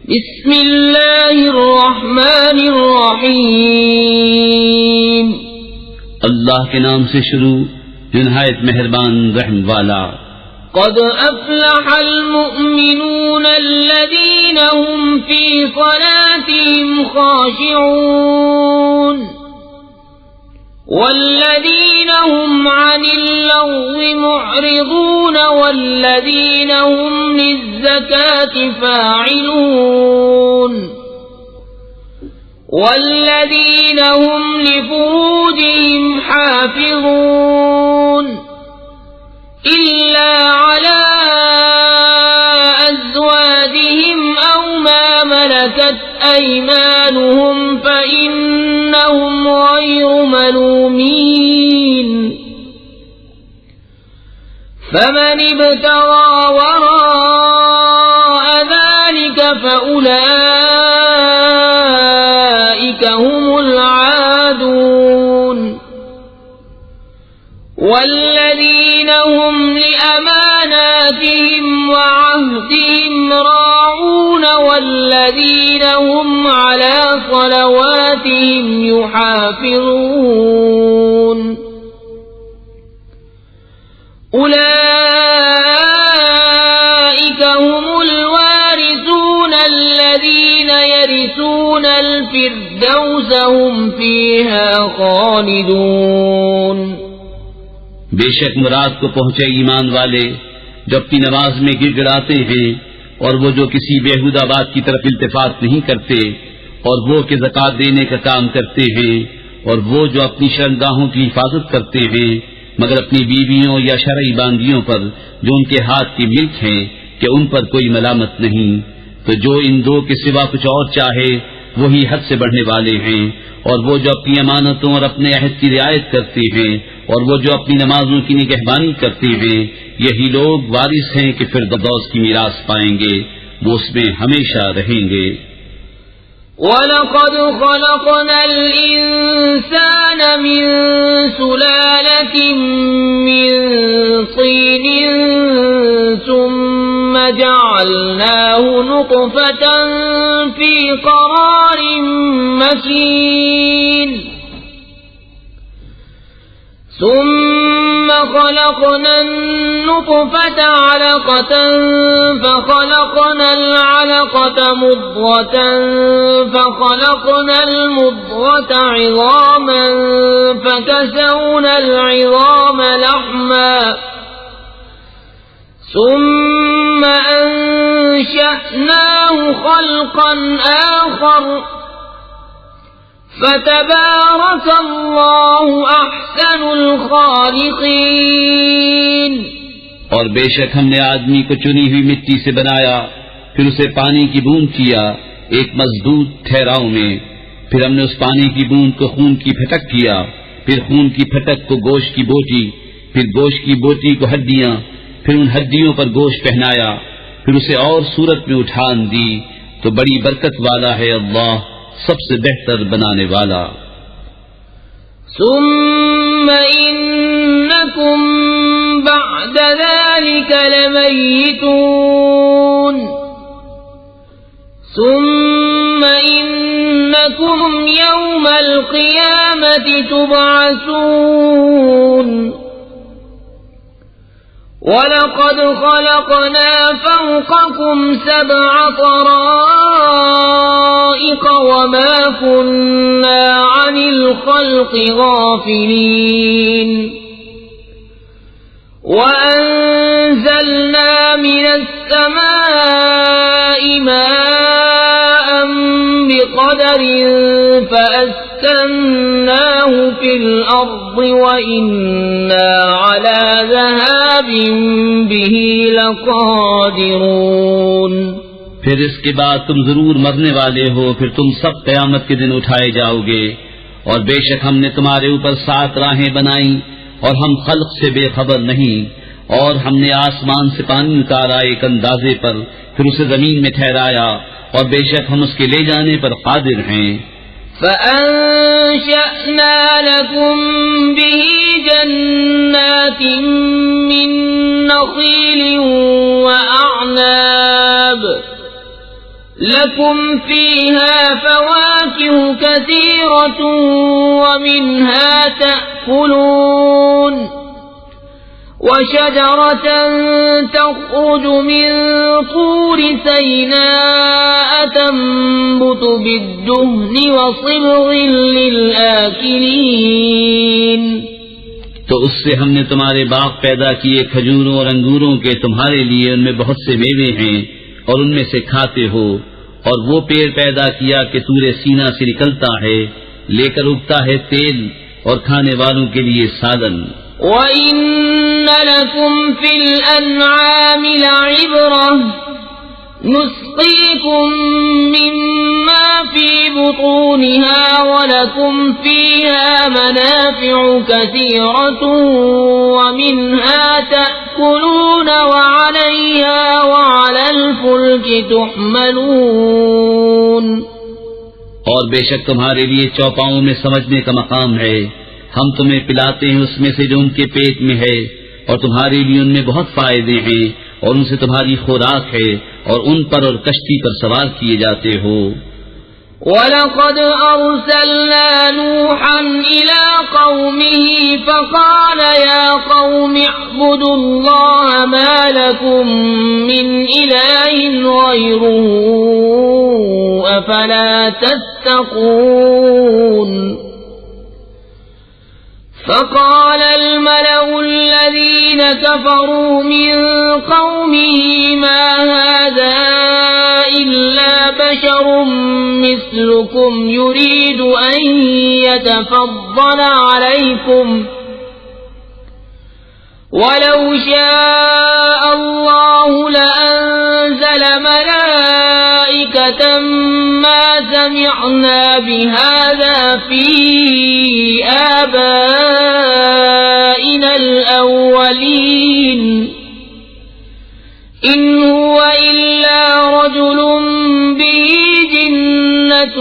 بسم اللہ الرحمن الرحیم، اللہ کے نام سے شروع جو نہایت مہربان رحم والا۔ قد افلح المؤمنون الذین هم فی صلاتهم خاشعون والذین هم عن اللغو معرضون والذین هم للزکاة فاعلون والذین هم لفروجهم حافظون إلا على أزواجهم أو ما ملكت أيمانهم فإنهم غير ملومين، فمن ابتغى وراء ذلك فأولئك هم العادون، والذين هم لأماناتهم وعهدهم راعون والذين هم على صلواتهم يحافظون، أولئك هم الوارثون الذين يرثون الفردوس هم فيها خالدون۔ بے شک مراد کو پہنچے ایمان والے جو اپنی نماز میں گڑ گڑاتے ہیں، اور وہ جو کسی بیہودہ بات کی طرف التفات نہیں کرتے، اور وہ کہ زکوٰۃ دینے کا کام کرتے ہیں، اور وہ جو اپنی شرمگاہوں کی حفاظت کرتے ہیں مگر اپنی بیویوں یا شرعی باندیوں پر جو ان کے ہاتھ کی ملک ہیں کہ ان پر کوئی ملامت نہیں، تو جو ان دو کے سوا کچھ اور چاہے وہی حد سے بڑھنے والے ہیں، اور وہ جو اپنی امانتوں اور اپنے عہد کی رعایت کرتے ہیں، اور وہ جو اپنی نمازوں کی نگہبانی کرتے ہیں، یہی لوگ وارث ہیں کہ فردوس کی میراث پائیں گے، وہ اس میں ہمیشہ رہیں گے۔ وَلَقَدْ خَلَقْنَا الْإِنسَانَ مِنْ سُلَالَةٍ مِّنْ طِينٍ ثُمَّ جَعَلْنَاهُ نُطْفَةً فِي قَرَارٍ مَّكِينٍ، ثم خلقنا النطفة علقة فخلقنا العلقة مضغة فخلقنا المضغة عظاما فكسونا العظام لحما ثم أنشأناه خلقا آخر فتبارك اللہ احسن الخالقین۔ اور بے شک ہم نے آدمی کو چنی ہوئی مٹی سے بنایا، پھر اسے پانی کی بوند کیا ایک مضبوط ٹھہراؤ میں، پھر ہم نے اس پانی کی بوند کو خون کی پھٹک کیا، پھر خون کی پھٹک کو گوشت کی بوٹی، پھر گوشت کی بوٹی کو ہڈیاں، پھر ان ہڈیوں پر گوشت پہنایا، پھر اسے اور صورت میں اٹھان دی، تو بڑی برکت والا ہے اللہ، سب سے بہتر بنانے والا۔ ثم انکم بعد ذلك لمیتون ثم انکم یوم القیامة تبعثون وَلَقَدْ خَلَقْنَا فَوْقَكُمْ سَبْعَ طَرَائِقَ وَمَا كُنَّا عَنِ الْخَلْقِ غَافِلِينَ وَأَنزَلْنَا مِنَ السَّمَاءِ مَاءً بِقَدَرٍ فَأَسْكَنَّاهُ فِي الْأَرْضِ وَإِنَّا عَلَى ذَهَابٍ بِهِ لَقَادِرُونَ۔ پھر اس کے بعد تم ضرور مرنے والے ہو، پھر تم سب قیامت کے دن اٹھائے جاؤ گے، اور بے شک ہم نے تمہارے اوپر 7 راہیں بنائیں، اور ہم خلق سے بے خبر نہیں، اور ہم نے آسمان سے پانی اتارا ایک اندازے پر، پھر اسے زمین میں ٹھہرایا، اور بے شک ہم اس کے لے جانے پر قادر ہیں۔ فَأَنشَأْنَا لَكُم بِهِ جَنَّاتٍ مِّن نَّخِيلٍ وَأَعْنَابٍ لكم فيها فواكه كثيرة ومنها تأكلون وشجرة تخرج من طور سيناء تنبت بالدهن وصبغ للآكلين تو اس سے ہم نے تمہارے باغ پیدا کیے کھجوروں اور انگوروں کے، تمہارے لیے ان میں بہت سے میوے ہیں اور ان میں سے کھاتے ہو، اور وہ پیڑ پیدا کیا کہ طور سینا سے نکلتا ہے، لے کر اگتا ہے تیل اور کھانے والوں کے لیے سالن۔ وَإِنَّ لَكُمْ فِي الْأَنْعَامِ لَعِبْرَةً نُسْقِيكُم مِّمَّا فِي بُطُونِهَا وَلَكُمْ فِيهَا مَنَافِعُ كَثِيرَةٌ وَمِنْهَا تَأْكُلُونَ وَعَلَيْهَا وَعَلَى الْفُلْكِ تُحْمَلُونَ۔ اور بے شک تمہارے لیے چوپاؤں میں سمجھنے کا مقام ہے، ہم تمہیں پلاتے ہیں اس میں سے جو ان کے پیٹ میں ہے، اور تمہارے لیے ان میں بہت فائدے ہیں، اور ان سے تمہاری خوراک ہے، اور ان پر اور کشتی پر سوار کیے جاتے ہو۔ وَلَقَدْ أَرْسَلْنَا نُوحًا إِلَىٰ قَوْمِهِ فَقَالَ يَا قَوْمِ اعْبُدُوا اللَّهَ مَا لَكُم مِّنْ إِلَٰهٍ غَيْرُهُ أَفَلَا تَتَّقُونَ فقال الملأ الذين كفروا من قومه ما هذا إلا بشر مثلكم يريد أن يتفضل عليكم ولو شاء الله لأنزل ملائكة ما سمعنا بهذا في آبائنا الأولين إن هو إلا رجل به جنة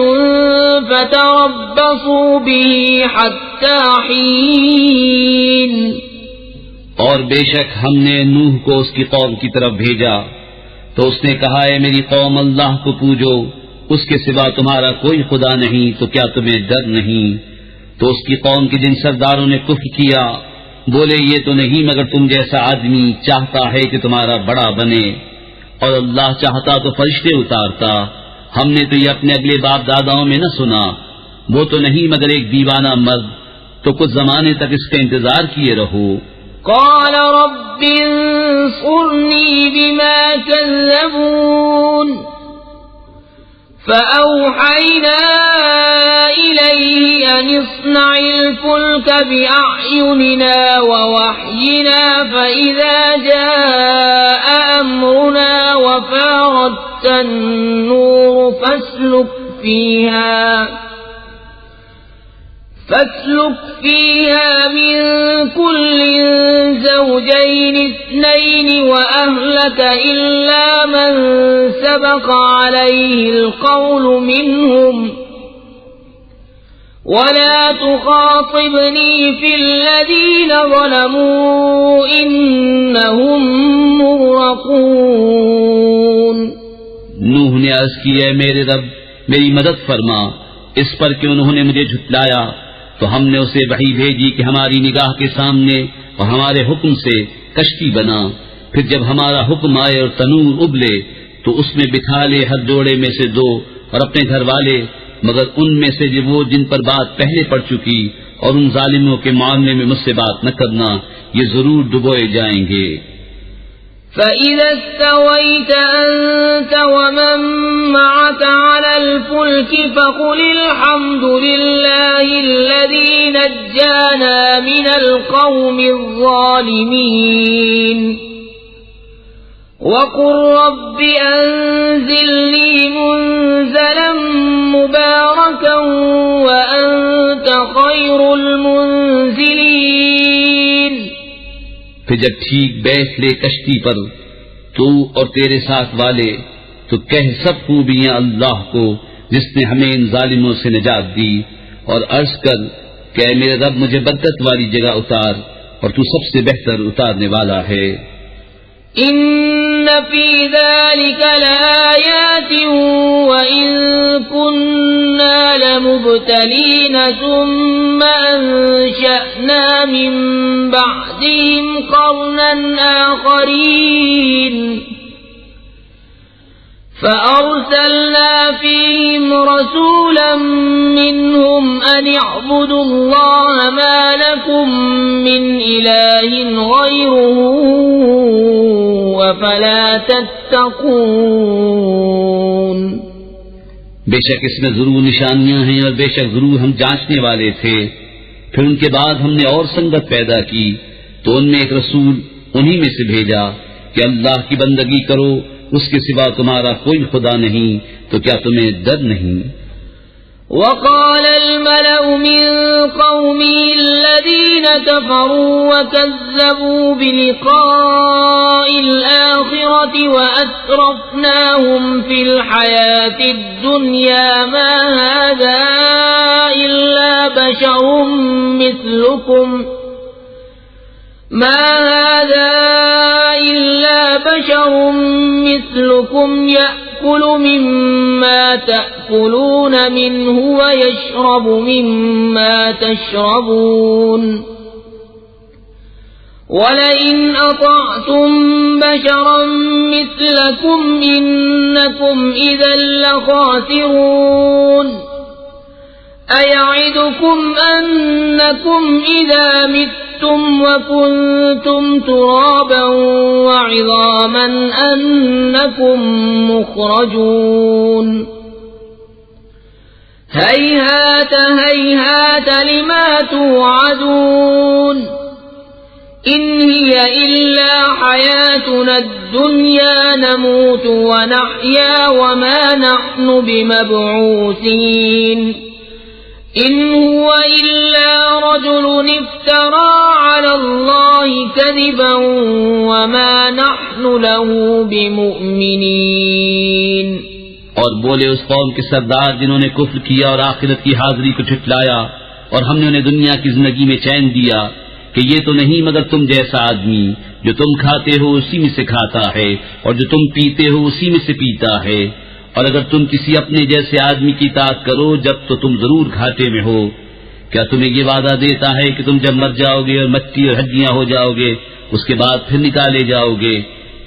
فتربصوا به حتى حين۔ اور بے شک ہم نے نوح کو اس کی قوم کی طرف بھیجا تو اس نے کہا، اے میری قوم، اللہ کو پوجو، اس کے سوا تمہارا کوئی خدا نہیں، تو کیا تمہیں ڈر نہیں؟ تو اس کی قوم کے جن سرداروں نے کفر کیا بولے، یہ تو نہیں مگر تم جیسا آدمی چاہتا ہے کہ تمہارا بڑا بنے، اور اللہ چاہتا تو فرشتے اتارتا، ہم نے تو یہ اپنے اگلے باپ داداؤں میں نہ سنا، وہ تو نہیں مگر ایک دیوانہ مرد، تو کچھ زمانے تک اس کا انتظار کیے رہو۔ قال رب انصرني بما كذبون فأوحينا إليه أن اصنع الفلك بأعيننا ووحينا فإذا جاء أمرنا وفارت النور فاسلك فيها من كل زوجين اثنين وأهلك إلا من سبق عليه القول منهم ولا تخاطبني في الذين ظلموا إنهم مغرقون۔ نوح نے عرض کی، اے میرے رب میری مدد فرما اس پر کہ انہوں نے مجھے جھٹلایا، تو ہم نے اسے وحی بھیجی کہ ہماری نگاہ کے سامنے اور ہمارے حکم سے کشتی بنا، پھر جب ہمارا حکم آئے اور تنور ابلے تو اس میں بٹھا لے ہر جوڑے میں سے دو اور اپنے گھر والے، مگر ان میں سے جو وہ جن پر بات پہلے پڑ چکی، اور ان ظالموں کے معاملے میں مجھ سے بات نہ کرنا، یہ ضرور ڈبوئے جائیں گے۔ فَإِذَا اسْتَوَيْتَ أَنْتَ وَمَن مَّعَكَ عَلَى الْفُلْكِ فَقُلِ الْحَمْدُ لِلَّهِ الَّذِي نَجَّانَا مِنَ الْقَوْمِ الظَّالِمِينَ وَقُل رَّبِّ أَنزِلْنِي مُنزَلًا مُبَارَكًا وَأَنتَ خَيْرُ الْمُنزِلِينَ۔ پھر جب ٹھیک بیٹھ لے کشتی پر تو اور تیرے ساتھ والے، تو کہہ سب خوبیاں اللہ کو جس نے ہمیں ان ظالموں سے نجات دی، اور عرض کر کہ اے میرے رب مجھے برکت والی جگہ اتار، اور تو سب سے بہتر اتارنے والا ہے۔ ان فی ذلک لآیات مبتلين ثم أنشأنا من بعدهم قرنا آخرين فأرسلنا فيهم رسولا منهم أن اعبدوا الله ما لكم من إله غيره أفلا تتقون. بے شک اس میں ضرور نشانیاں ہیں اور بے شک ضرور ہم جانچنے والے تھے. پھر ان کے بعد ہم نے اور سنگت پیدا کی تو ان میں ایک رسول انہی میں سے بھیجا کہ اللہ کی بندگی کرو، اس کے سوا تمہارا کوئی خدا نہیں، تو کیا تمہیں ڈر نہیں؟ وقال الملأ من قومه الذين كفروا وكذبوا بلقاء الآخرة وأترفناهم في الحياة الدنيا ما هذا إلا بشر مثلكم يأكل مما تأكلون منه ويشرب مما تشربون ولئن أطعتم بشرا مثلكم إنكم إذا لخاسرون. أيعدكم أنكم إذا متم وكنتم ترابا وعظاما أنكم مخرجون. هيهات هيهات لما توعدون إن هي إلا حياتنا الدنيا نموت ونحيا وما نحن بمبعوثين إن هو إلا رجل افترى على الله كذبا وما نحن له بمؤمنين. اور بولے اس قوم کے سردار جنہوں نے کفر کیا اور آخرت کی حاضری کو جھٹلایا، اور ہم نے انہیں دنیا کی زندگی میں چین دیا کہ یہ تو نہیں مگر تم جیسا آدمی، جو تم کھاتے ہو اسی میں سے کھاتا ہے اور جو تم پیتے ہو اسی میں سے پیتا ہے، اور اگر تم کسی اپنے جیسے آدمی کی اطاعت کرو جب تو تم ضرور گھاٹے میں ہو. کیا تمہیں یہ وعدہ دیتا ہے کہ تم جب مر جاؤ گے اور مٹی اور ہڈیاں ہو جاؤ گے اس کے بعد پھر نکالے جاؤ گے؟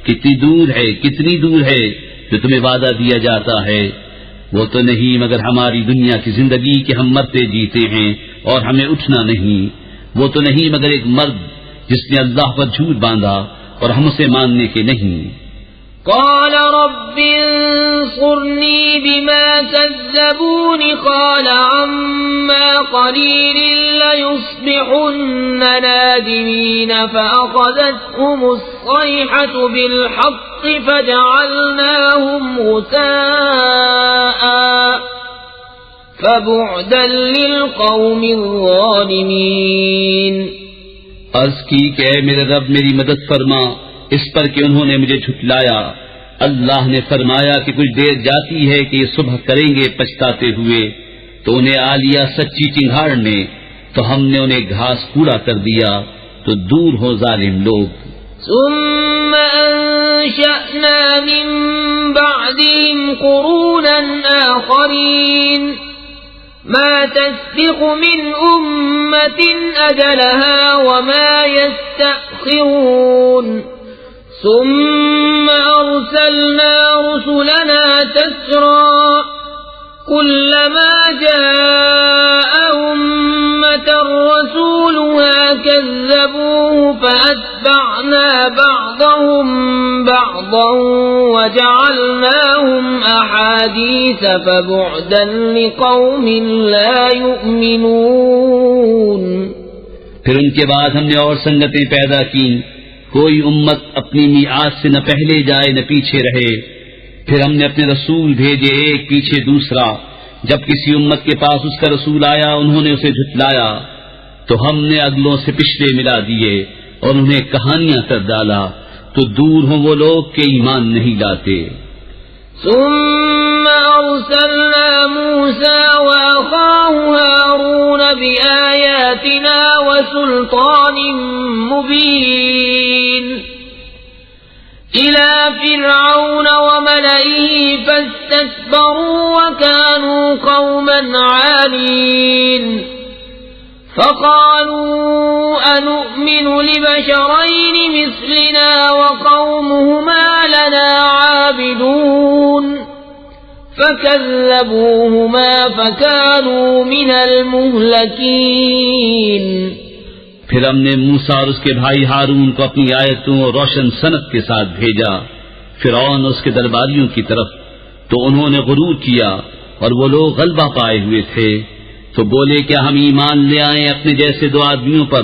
کتنی دور ہے جو تمہیں وعدہ دیا جاتا ہے. وہ تو نہیں مگر ہماری دنیا کی زندگی کہ ہم مرتے جیتے ہیں اور ہمیں اٹھنا نہیں. وہ تو نہیں مگر ایک مرد جس نے اللہ پر جھوٹ باندھا اور ہم اسے ماننے کے نہیں. قال رب انصرني بما كذبون قال عما قليل ليصبحن نادمين فأخذتهم الصيحة بالحق فجعلناهم غثاء فبعدا للقوم الظالمين. عرض کی کہ اے میرے رب میری مدد فرما اس پر کہ انہوں نے مجھے جھٹلایا. اللہ نے فرمایا کہ کچھ دیر جاتی ہے کہ یہ صبح کریں گے پچھتاتے ہوئے، تو انہیں آ لیا سچی چنگھاڑ نے، تو ہم نے انہیں گھاس کوڑا کر دیا. تو دور ہو ظالم لوگ. ثم أنشأنا من بعدهم قرونا آخرين ما تسبق من أمة أجلها وما يستأخرون ثم أرسلنا رسلنا تترى كلما جاء أمة رسولها كذبوه فأتبعنا بعضهم بعضا وجعلناهم أحاديث فبعدا لقوم لا يؤمنون. پھر ان کے بعد ہم نے اور سنگتیں پیدا کی، کوئی امت اپنی میعاد سے نہ پہلے جائے نہ پیچھے رہے. پھر ہم نے اپنے رسول بھیجے ایک پیچھے دوسرا. جب کسی امت کے پاس اس کا رسول آیا انہوں نے اسے جھٹلایا تو ہم نے اگلوں سے پچھلے ملا دیے اور انہیں کہانیاں کر ڈالا. تو دور ہوں وہ لوگ کہ ایمان نہیں لاتے. ثم أرسلنا موسى وأخاه هارون بآياتنا وسلطان مبين إلى فرعون وملئه اسْتَكْبَرُوا وَكَانُوا قَوْمًا عَالِينَ فَقَالُوا أَنُؤْمِنُ لِبَشَرَيْنِ مِثْلِنَا وَقَوْمُهُمَا لَنَا عَابِدُونَ فَكَذَّبُوهُمَا فَكَانُوا مِنَ الْمُهْلَكِينَ۔ پھر ہم نے موسیٰ اور اس کے بھائی ہارون کو اپنی آیتوں اور روشن سند کے ساتھ بھیجا فرعون اور اس کے درباریوں کی طرف، تو انہوں نے غرور کیا اور وہ لوگ غلبہ پائے ہوئے تھے، تو بولے کیا ہم ایمان لے آئیں اپنے جیسے دو آدمیوں پر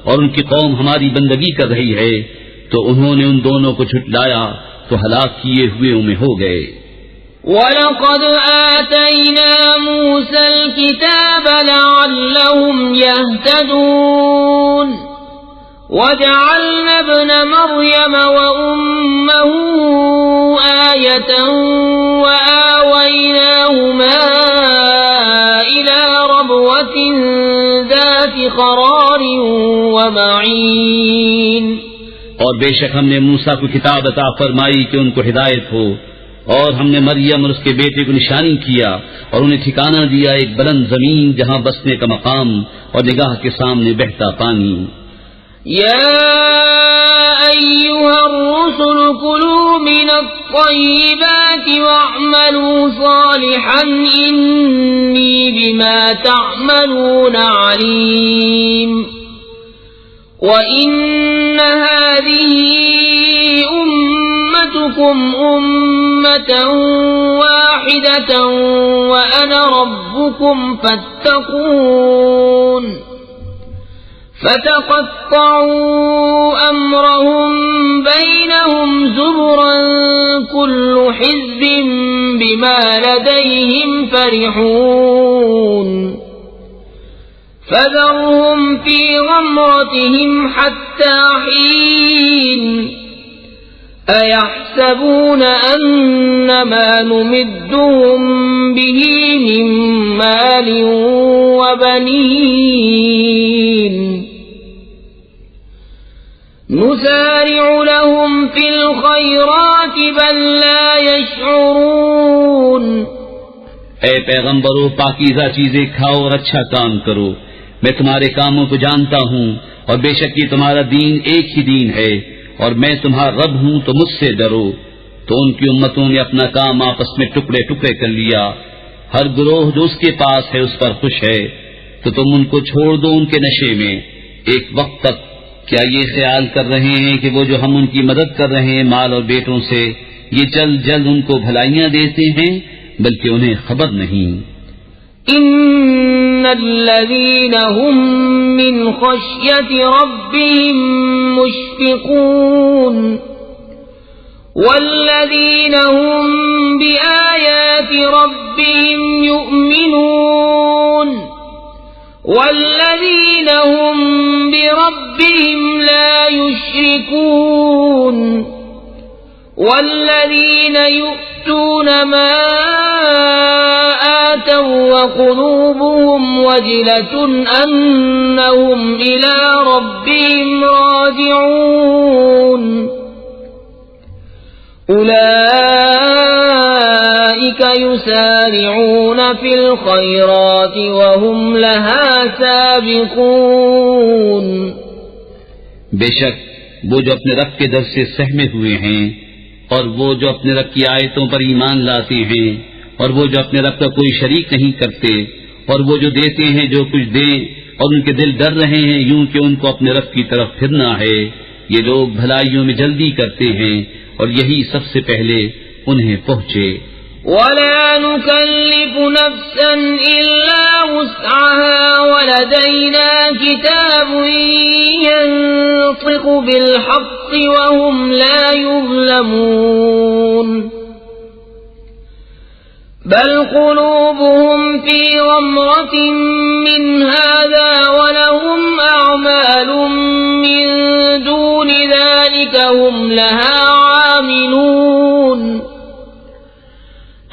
اور ان کی قوم ہماری بندگی کر رہی ہے، تو انہوں نے ان دونوں کو جھٹلایا تو ہلاک کیے ہوئے میں ہو گئے۔ وَلَقَدْ آتَيْنَا مُوسَى الْكِتَابَ لَعَلَّهُمْ يَهْتَدُونَ وَجَعَلْنَا ابْنَ مَرْيَمَ وَأُمَّهُ آيَةً وَآوَيْنَاهُمَا إِلَى رَبْوَةٍ ذَاتِ قَرَارٍ وَمَعِينٍ۔ اور بے شک ہم نے موسیٰ کو کتاب عطا فرمائی کہ ان کو ہدایت ہو، اور ہم نے مریم اور اس کے بیٹے کو نشانی کیا اور انہیں ٹھکانہ دیا ایک بلند زمین جہاں بسنے کا مقام اور نگاہ کے سامنے بہتا پانی۔ یا ایھا الرسل کلوا من الطیبات واعملوا صالحا انی بما تعملون علیم۔ وَإِنَّ هَذِهِ أُمَّتُكُمْ أُمَّةً وَاحِدَةً وَأَنَا رَبُّكُمْ فَاتَّقُونِ۔ فَتَقَطَّعُوا أَمْرَهُمْ بَيْنَهُمْ زُبُرًا كُلُّ حِزْبٍ بِمَا لَدَيْهِمْ فَرِحُونَ۔ فَذَرْهُمْ فِي غَمْرَتِهِمْ حَتَّى حِينٍ۔ أَيَحْسَبُونَ أَنَّ مَا نُمِدُّهُم بِهِ مِن مَّالٍ وَبَنِينَ نُسَارِعُ لَهُمْ فِي الْخَيْرَاتِ بَل لَّا يَشْعُرُونَ۔ اے پیغمبرو، پاکیزہ چیزیں کھاؤ اور اچھا کام کرو، میں تمہارے کاموں کو جانتا ہوں، اور بے شک یہ تمہارا دین ایک ہی دین ہے، اور میں تمہارا رب ہوں تو مجھ سے ڈرو۔ تو ان کی امتوں نے اپنا کام آپس میں ٹکڑے ٹکڑے کر لیا، ہر گروہ جو اس کے پاس ہے اس پر خوش ہے، تو تم ان کو چھوڑ دو ان کے نشے میں ایک وقت تک۔ کیا یہ خیال کر رہے ہیں کہ وہ جو ہم ان کی مدد کر رہے ہیں مال اور بیٹوں سے، یہ جلد جلد ان کو بھلائیاں دیتے ہیں؟ بلکہ انہیں خبر نہیں۔ ان الذين هم من خشية ربهم مشفقون والذين هم بآيات ربهم يؤمنون والذين هم بربهم لا يشركون والذين يؤتون ما آتوا وقلوبهم وجلة أنهم إلى ربهم راجعون أولئك يسارعون في الخيرات وهم لها سابقون۔ بے شک وہ جو اپنے رب کے در سے سہمے ہوئے ہیں، اور وہ جو اپنے رب کی آیتوں پر ایمان لاتے ہیں، اور وہ جو اپنے رب کا کوئی شریک نہیں کرتے، اور وہ جو دیتے ہیں جو کچھ دیں، اور ان کے دل ڈر رہے ہیں یوں کہ ان کو اپنے رب کی طرف پھرنا ہے، یہ لوگ بھلائیوں میں جلدی کرتے ہیں اور یہی سب سے پہلے انہیں پہنچے۔ وَلَا نُكَلِّفُ نَفْسًا إِلَّا وُسْعَهَا وَلَدَيْنَا كِتَابٌ يَنطِقُ بِالْحَقِّ وَهُمْ لَا يُظْلَمُونَ بَلْ قُلُوبُهُمْ فِي غَمْرَةٍ مِّنْ هَذَا وَلَهُمْ أَعْمَالٌ مِّن دُونِ ذَلِكَ هُمْ لَهَا عَامِلُونَ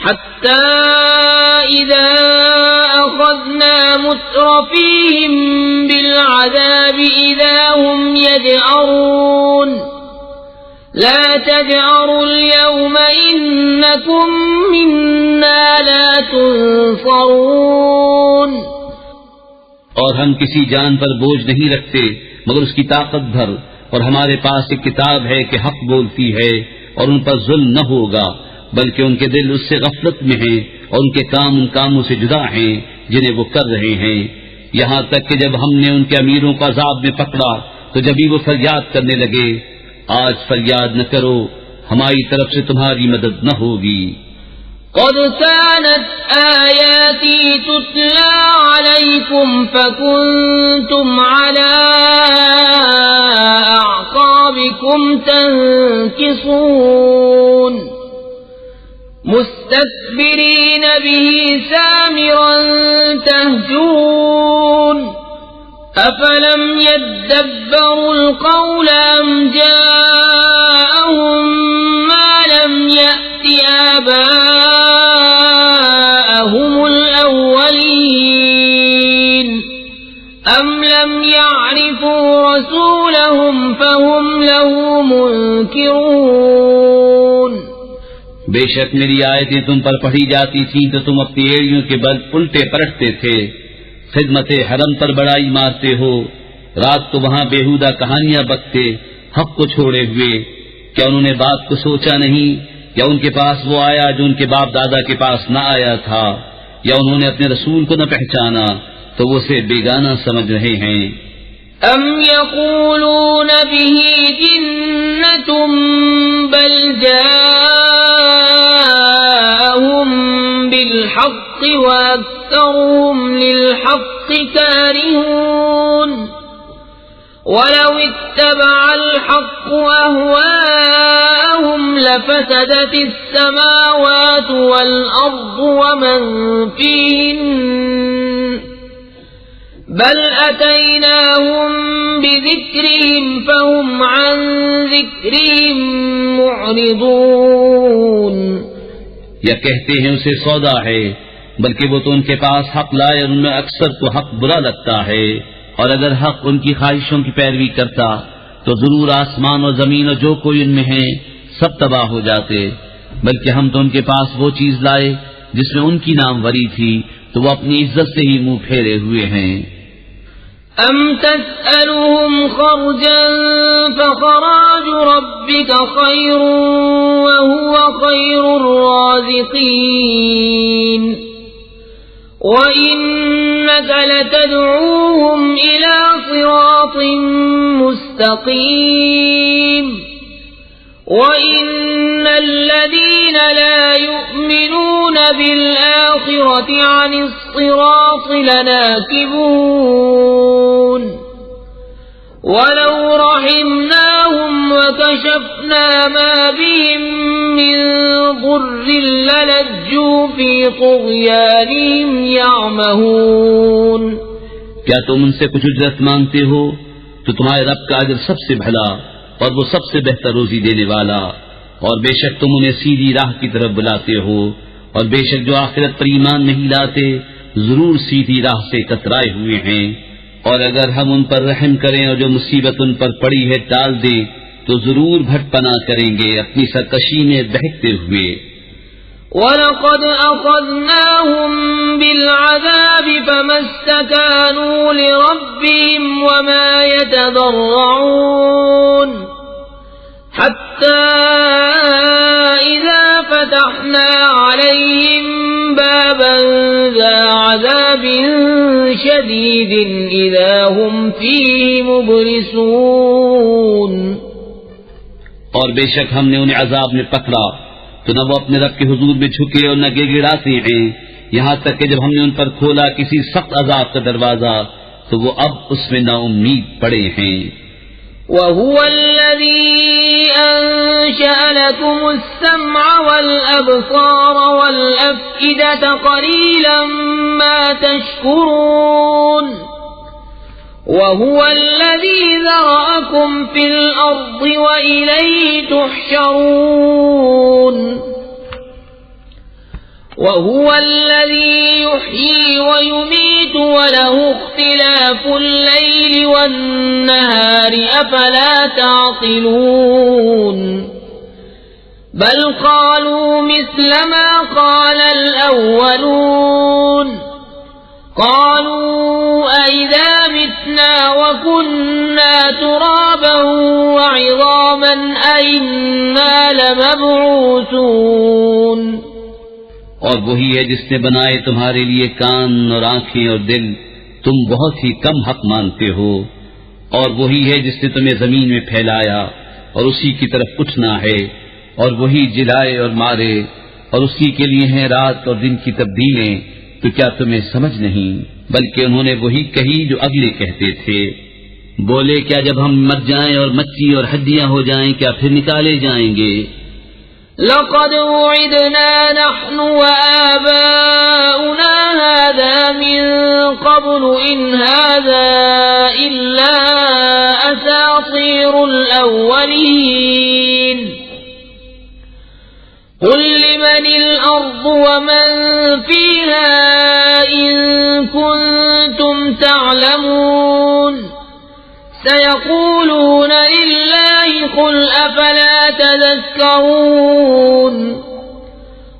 حَتَّى إِذَا أَخَذْنَا مُتْرَفِيهِم بِالْعَذَابِ إِذَا هُمْ يَجْأَرُونَ لَا تَجْأَرُوا الْيَوْمَ إِنَّكُمْ مِنَّا ينصرون اور ہم کسی جان پر بوجھ نہیں رکھتے مگر اس کی طاقت بھر، اور ہمارے پاس ایک کتاب ہے کہ حق بولتی ہے اور ان پر ظلم نہ ہوگا، بلکہ ان کے دل اس سے غفلت میں ہیں اور ان کے کام ان کاموں سے جدا ہیں جنہیں وہ کر رہے ہیں، یہاں تک کہ جب ہم نے ان کے امیروں کو عذاب میں پکڑا تو جبھی وہ فریاد کرنے لگے، آج فریاد نہ کرو، ہماری طرف سے تمہاری مدد نہ ہوگی۔ قد كانت آياتي تتلى عليكم فكنتم على أعقابكم تنكصون مستكبرين به سامرا تهجرون أفلم يدبروا القول أم جاءهم ما لم يأت آباءهم الأولين أم لم يعرفوا رسولهم فهم له منكرون بے شک میری آیتیں تم پر پڑھی جاتی تھیں تو تم اپنی ایڑیوں کے بل الٹے پلٹتے تھے، خدمت حرم پر بڑائی مارتے ہو، رات کو وہاں بیہودہ کہانیاں بکتے حق کو چھوڑے ہوئے، کیا انہوں نے بات کو سوچا نہیں؟ یا ان کے پاس وہ آیا جو ان کے باپ دادا کے پاس نہ آیا تھا، یا انہوں نے اپنے رسول کو نہ پہچانا تو وہ اسے بیگانہ سمجھ رہے ہیں۔ ام یقولون به جنة بل جاءهم بالحق واکثرهم للحق کارہون ولو اتبع الحق أهواءهم لفسدت السماوات والأرض ومن فيهن بل أتيناهم بذكرهم فهم عن ذكرهم معرضون یا کہتے ہیں اسے سودا ہے، بلکہ وہ تو ان کے پاس حق لائے اور ان میں اکثر کو حق برا لگتا ہے، اور اگر حق ان کی خواہشوں کی پیروی کرتا تو ضرور آسمان اور زمین اور جو کوئی ان میں ہیں سب تباہ ہو جاتے، بلکہ ہم تو ان کے پاس وہ چیز لائے جس میں ان کی ناموری تھی تو وہ اپنی عزت سے ہی منہ پھیرے ہوئے ہیں۔ ام تسألهم خرجا فخراج ربك خير وهو خير الرازقين وإنك لتدعوهم إلى صراط مستقيم وإن الذين لا يؤمنون بالآخرة عن الصراط لناكبون ولو رحمناهم وكشفنا ما بهم من ضر للجوا في طغيانهم يعمهون کیا تم ان سے کچھ اجرت مانگتے ہو تو تمہارے رب کا اجر سب سے بھلا اور وہ سب سے بہتر روزی دینے والا، اور بے شک تم انہیں سیدھی راہ کی طرف بلاتے ہو، اور بے شک جو آخرت پر ایمان نہیں لاتے ضرور سیدھی راہ سے کترائے ہوئے ہیں، اور اگر ہم ان پر رحم کریں اور جو مصیبت ان پر پڑی ہے ٹال دیں تو ضرور بھٹ پناہ کریں گے اپنی سرکشی میں بہکتے ہوئے۔ وَلَقَدْ أَخَذْنَاهُمْ بِالْعَذَابِ فَمَا اسْتَكَانُوا لِرَبِّهِمْ وَمَا يَتَضَرَّعُونَ حَتَّى إِذَا فَتَحْنَا عَلَيْهِمْ بَابًا ذَا عَذَابٍ شَدِيدٍ إِذَا هُمْ فِيهِ مُبْلِسُونَ اور بے شک ہم نے انہیں عذاب میں پکڑا تو نہ وہ اپنے رب کے حضور میں جھکے اور نہ گڑ گڑاتے ہیں، یہاں تک کہ جب ہم نے ان پر کھولا کسی سخت عذاب کا دروازہ تو وہ اب اس میں نا امید پڑے ہیں۔ وَهُوَ الَّذِي أَنشَأَ لَكُمُ السَّمْعَ وَالْأَبْصَارَ وَالْأَفْئِدَةَ قَلِيلًا مَا تَشْكُرُونَ وَهُوَ الَّذِي ذَرَأَكُمْ فِي الْأَرْضِ وَإِلَيْهِ تُحْشَرُونَ وَهُوَ الَّذِي يُحْيِي وَيُمِيتُ وَلَهُ اخْتِلَافُ اللَّيْلِ وَالنَّهَارِ أَفَلَا تَعْقِلُونَ بَلْ قَالُوا مِثْلَ مَا قَالَ الْأَوَّلُونَ كنا ترابا وعظاما أئنا لمبعوثون. اور وہی ہے جس نے بنائے تمہارے لیے کان اور آنکھیں اور دل، تم بہت ہی کم حق مانتے ہو. اور وہی ہے جس نے تمہیں زمین میں پھیلایا اور اسی کی طرف اٹھنا ہے. اور وہی جلائے اور مارے، اور اسی کے لیے ہیں رات اور دن کی تبدیلیں. تو کیا تمہیں سمجھ نہیں؟ بلکہ انہوں نے وہی کہی جو اگلے کہتے تھے. بولے کیا جب ہم مر جائیں اور مچی اور ہڈیاں ہو جائیں کیا پھر نکالے جائیں گے؟ لقد وعدنا نحن وآباؤنا هذا من قبل إن هذا إلا أساطير الأولين. قل لمن الأرض ومن فيها إن كنتم تعلمون. سيقولون لله قل أفلا تذكرون.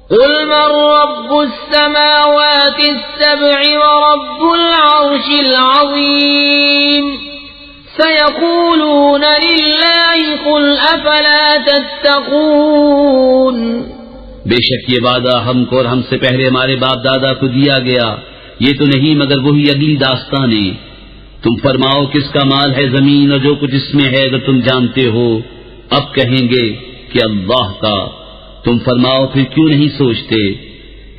قل من رب السماوات السبع ورب العرش العظيم. سيقولون لله قل أفلا تتقون. بے شک یہ وعدہ ہم کو اور ہم سے پہلے ہمارے باپ دادا کو دیا گیا، یہ تو نہیں مگر وہی اگلی داستانیں. تم فرماؤ کس کا مال ہے زمین اور جو کچھ اس میں ہے اگر تم جانتے ہو. اب کہیں گے کہ اللہ کا. تم فرماؤ پھر کیوں نہیں سوچتے؟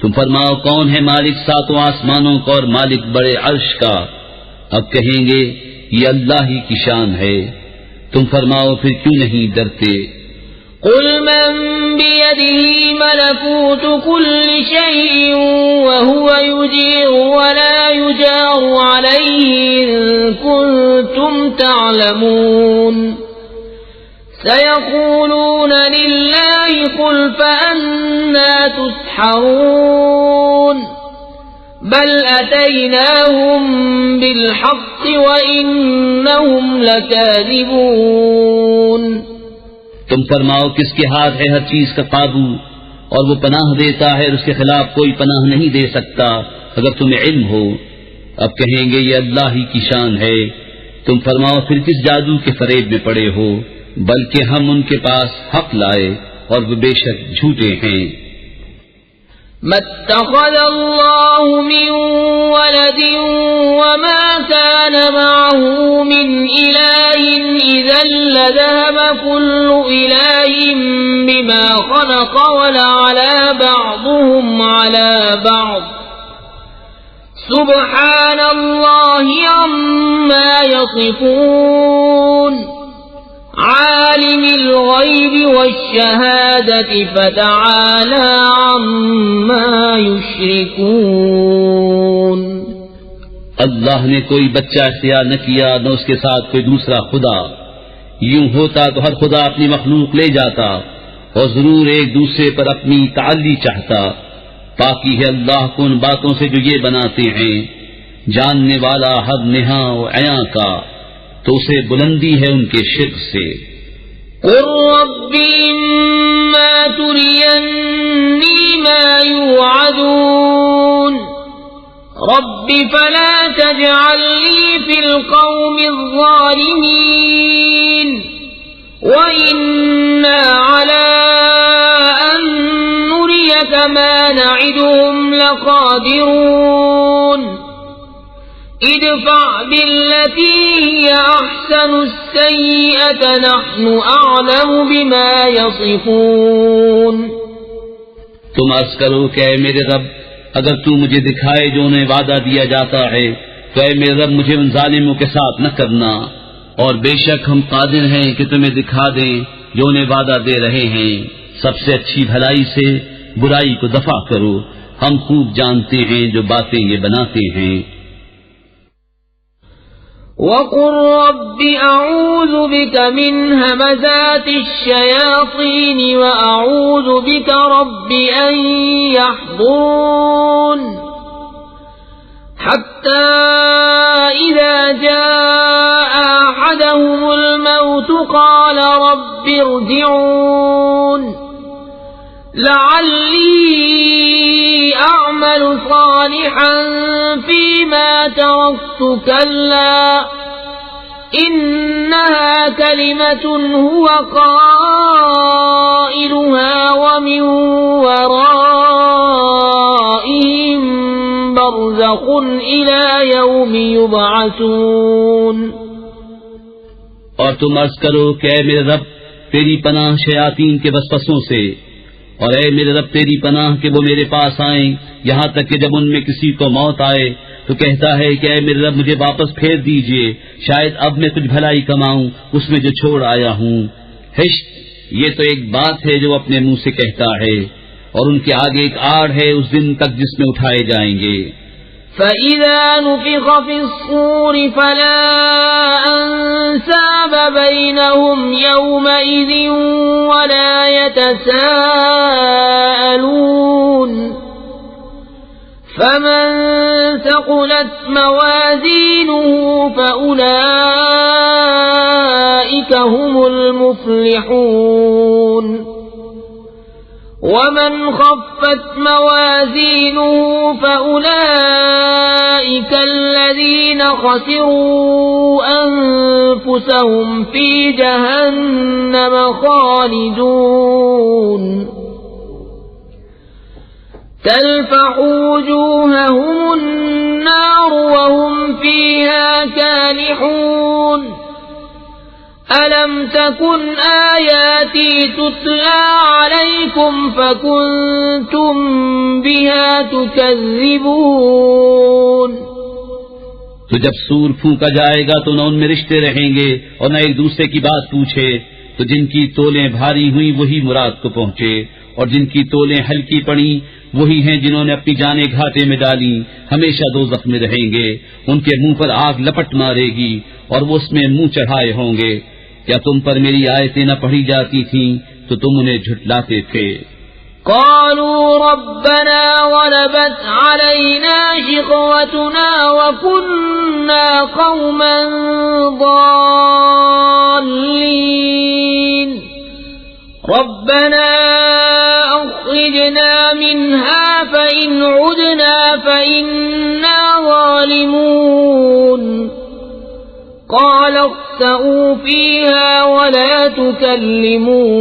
تم فرماؤ کون ہے مالک ساتوں آسمانوں کا اور مالک بڑے عرش کا؟ اب کہیں گے یہ اللہ ہی کی شان ہے. تم فرماؤ پھر کیوں نہیں ڈرتے؟ قل من بيده ملكوت كل شيء وهو يجير ولا يجار عليه إن كنتم تعلمون. سيقولون لله قل فأنا تسحرون. بل أتيناهم بالحق وإنهم لكاذبون. تم فرماؤ کس کے ہاتھ ہے ہر چیز کا قابو اور وہ پناہ دیتا ہے اور اس کے خلاف کوئی پناہ نہیں دے سکتا اگر تمہیں علم ہو. اب کہیں گے یہ اللہ ہی کی شان ہے. تم فرماؤ پھر کس جادو کے فریب میں پڑے ہو؟ بلکہ ہم ان کے پاس حق لائے اور وہ بے شک جھوٹے ہیں. ما اتخذ الله من ولد وما كان معه من إله إذا لذهب كل إله بما خلق ولعلى بعضهم على بعض. سبحان الله عما يصفون. عالم الغيب والشهادة فتعالى عما يشركون. اللہ نے کوئی بچہ اختیار نہ کیا نہ اس کے ساتھ کوئی دوسرا خدا. یوں ہوتا تو ہر خدا اپنی مخلوق لے جاتا اور ضرور ایک دوسرے پر اپنی تعلی چاہتا. پاکی ہے اللہ کو ان باتوں سے جو یہ بناتے ہیں. جاننے والا حد نہاں و عیاں کا، تو اسے بلندی ہے ان کے شرک سے. قل رب اما ترینی ما یوعدون. رب فلا تجعلنی فی القوم الظالمین. وإنا على أن نريك ما نعدهم لقادرون. ادفع بالتي هي أحسن السيئة نحن أعلم بما يصفون. تم عرض کرو کہ اے میرے رب اگر تو مجھے دکھائے جو انہیں وعدہ دیا جاتا ہے تو اے میرے رب مجھے ان ظالموں کے ساتھ نہ کرنا. اور بے شک ہم قادر ہیں کہ تمہیں دکھا دیں جو انہیں وعدہ دے رہے ہیں. سب سے اچھی بھلائی سے برائی کو دفع کرو. ہم خوب جانتے ہیں جو باتیں یہ بناتے ہیں. وَقُلْ رَبِّ أَعُوذُ بِكَ مِنْ هَمَزَاتِ الشَّيَاطِينِ وَأَعُوذُ بِكَ رَبِّ أَنْ يَحْضُرُونِ. حَتَّى إِذَا جَاءَ أَحَدَهُمُ الْمَوْتُ قَالَ رَبِّ ارْجِعُونِ لَعَلِّي أَعْمَلُ صَالِحًا فِيمَا تَرَكْتُ كَلَّا إنها كلمة هو قائلها ومن ورائهم برزخ إلى يوم يبعثون. اور تم عرض کرو کہ اے میرے رب تیری پناہ شیاطین کے وسوسوں سے، اور اے میرے رب تیری پناہ کہ وہ میرے پاس آئیں، یہاں تک کہ جب ان میں کسی کو موت آئے تو کہتا ہے کہ اے میرے رب مجھے واپس پھیر دیجئے، شاید اب میں کچھ بھلائی کماؤں اس میں جو چھوڑ آیا ہوں. ہشت، یہ تو ایک بات ہے جو اپنے منہ سے کہتا ہے، اور ان کے آگے ایک آڑ ہے اس دن تک جس میں اٹھائے جائیں گے. فَإِذَا نُفِخَ فِي الصُّورِ فَلَا أَنْسَابَ بَيْنَهُمْ يَوْمَئِذٍ وَلَا يَتَسَاءَلُونَ. فَمَنْ ثَقُلَتْ مَوَازِينُهُ فَأُولَئِكَ هُمُ الْمُفْلِحُونَ. وَمَنْ خَفَّتْ مَوَازِينُهُ فَأُولَئِكَ الَّذِينَ خَسِرُوا أَنفُسَهُمْ فِي جَهَنَّمَ خَالِدُونَ. تَلْفَحُ وُجُوهَهُمُ النَّارُ وَهُمْ فِيهَا كَالِحُونَ. أَلَمْ تَكُنْ آيَاتِي تُتْلَى عَلَيْكُمْ فَكُنْتُمْ بِهَا تُكَذِّبُونَ. تو جب سور پھونکا جائے گا تو نہ ان میں رشتے رہیں گے اور نہ ایک دوسرے کی بات پوچھے، تو جن کی تولیں بھاری ہوئی وہی مراد کو پہنچے، اور جن کی تولیں ہلکی پڑی وہی ہیں جنہوں نے اپنی جانیں گھاٹے میں ڈالی، ہمیشہ دوزخ میں رہیں گے. ان کے منہ پر آگ لپٹ مارے گی اور وہ اس میں منہ چڑھائے ہوں گے. کیا تم پر میری آیتیں نہ پڑھی جاتی تھیں تو تم انہیں جھٹلاتے تھے؟ قالوا ربنا غلبت علينا شقوتنا وكنا قوما ضالين ربنا أخرجنا منها فإن عدنا فإنا ظالمون. قال اخسئوا فيها ولا تكلمون.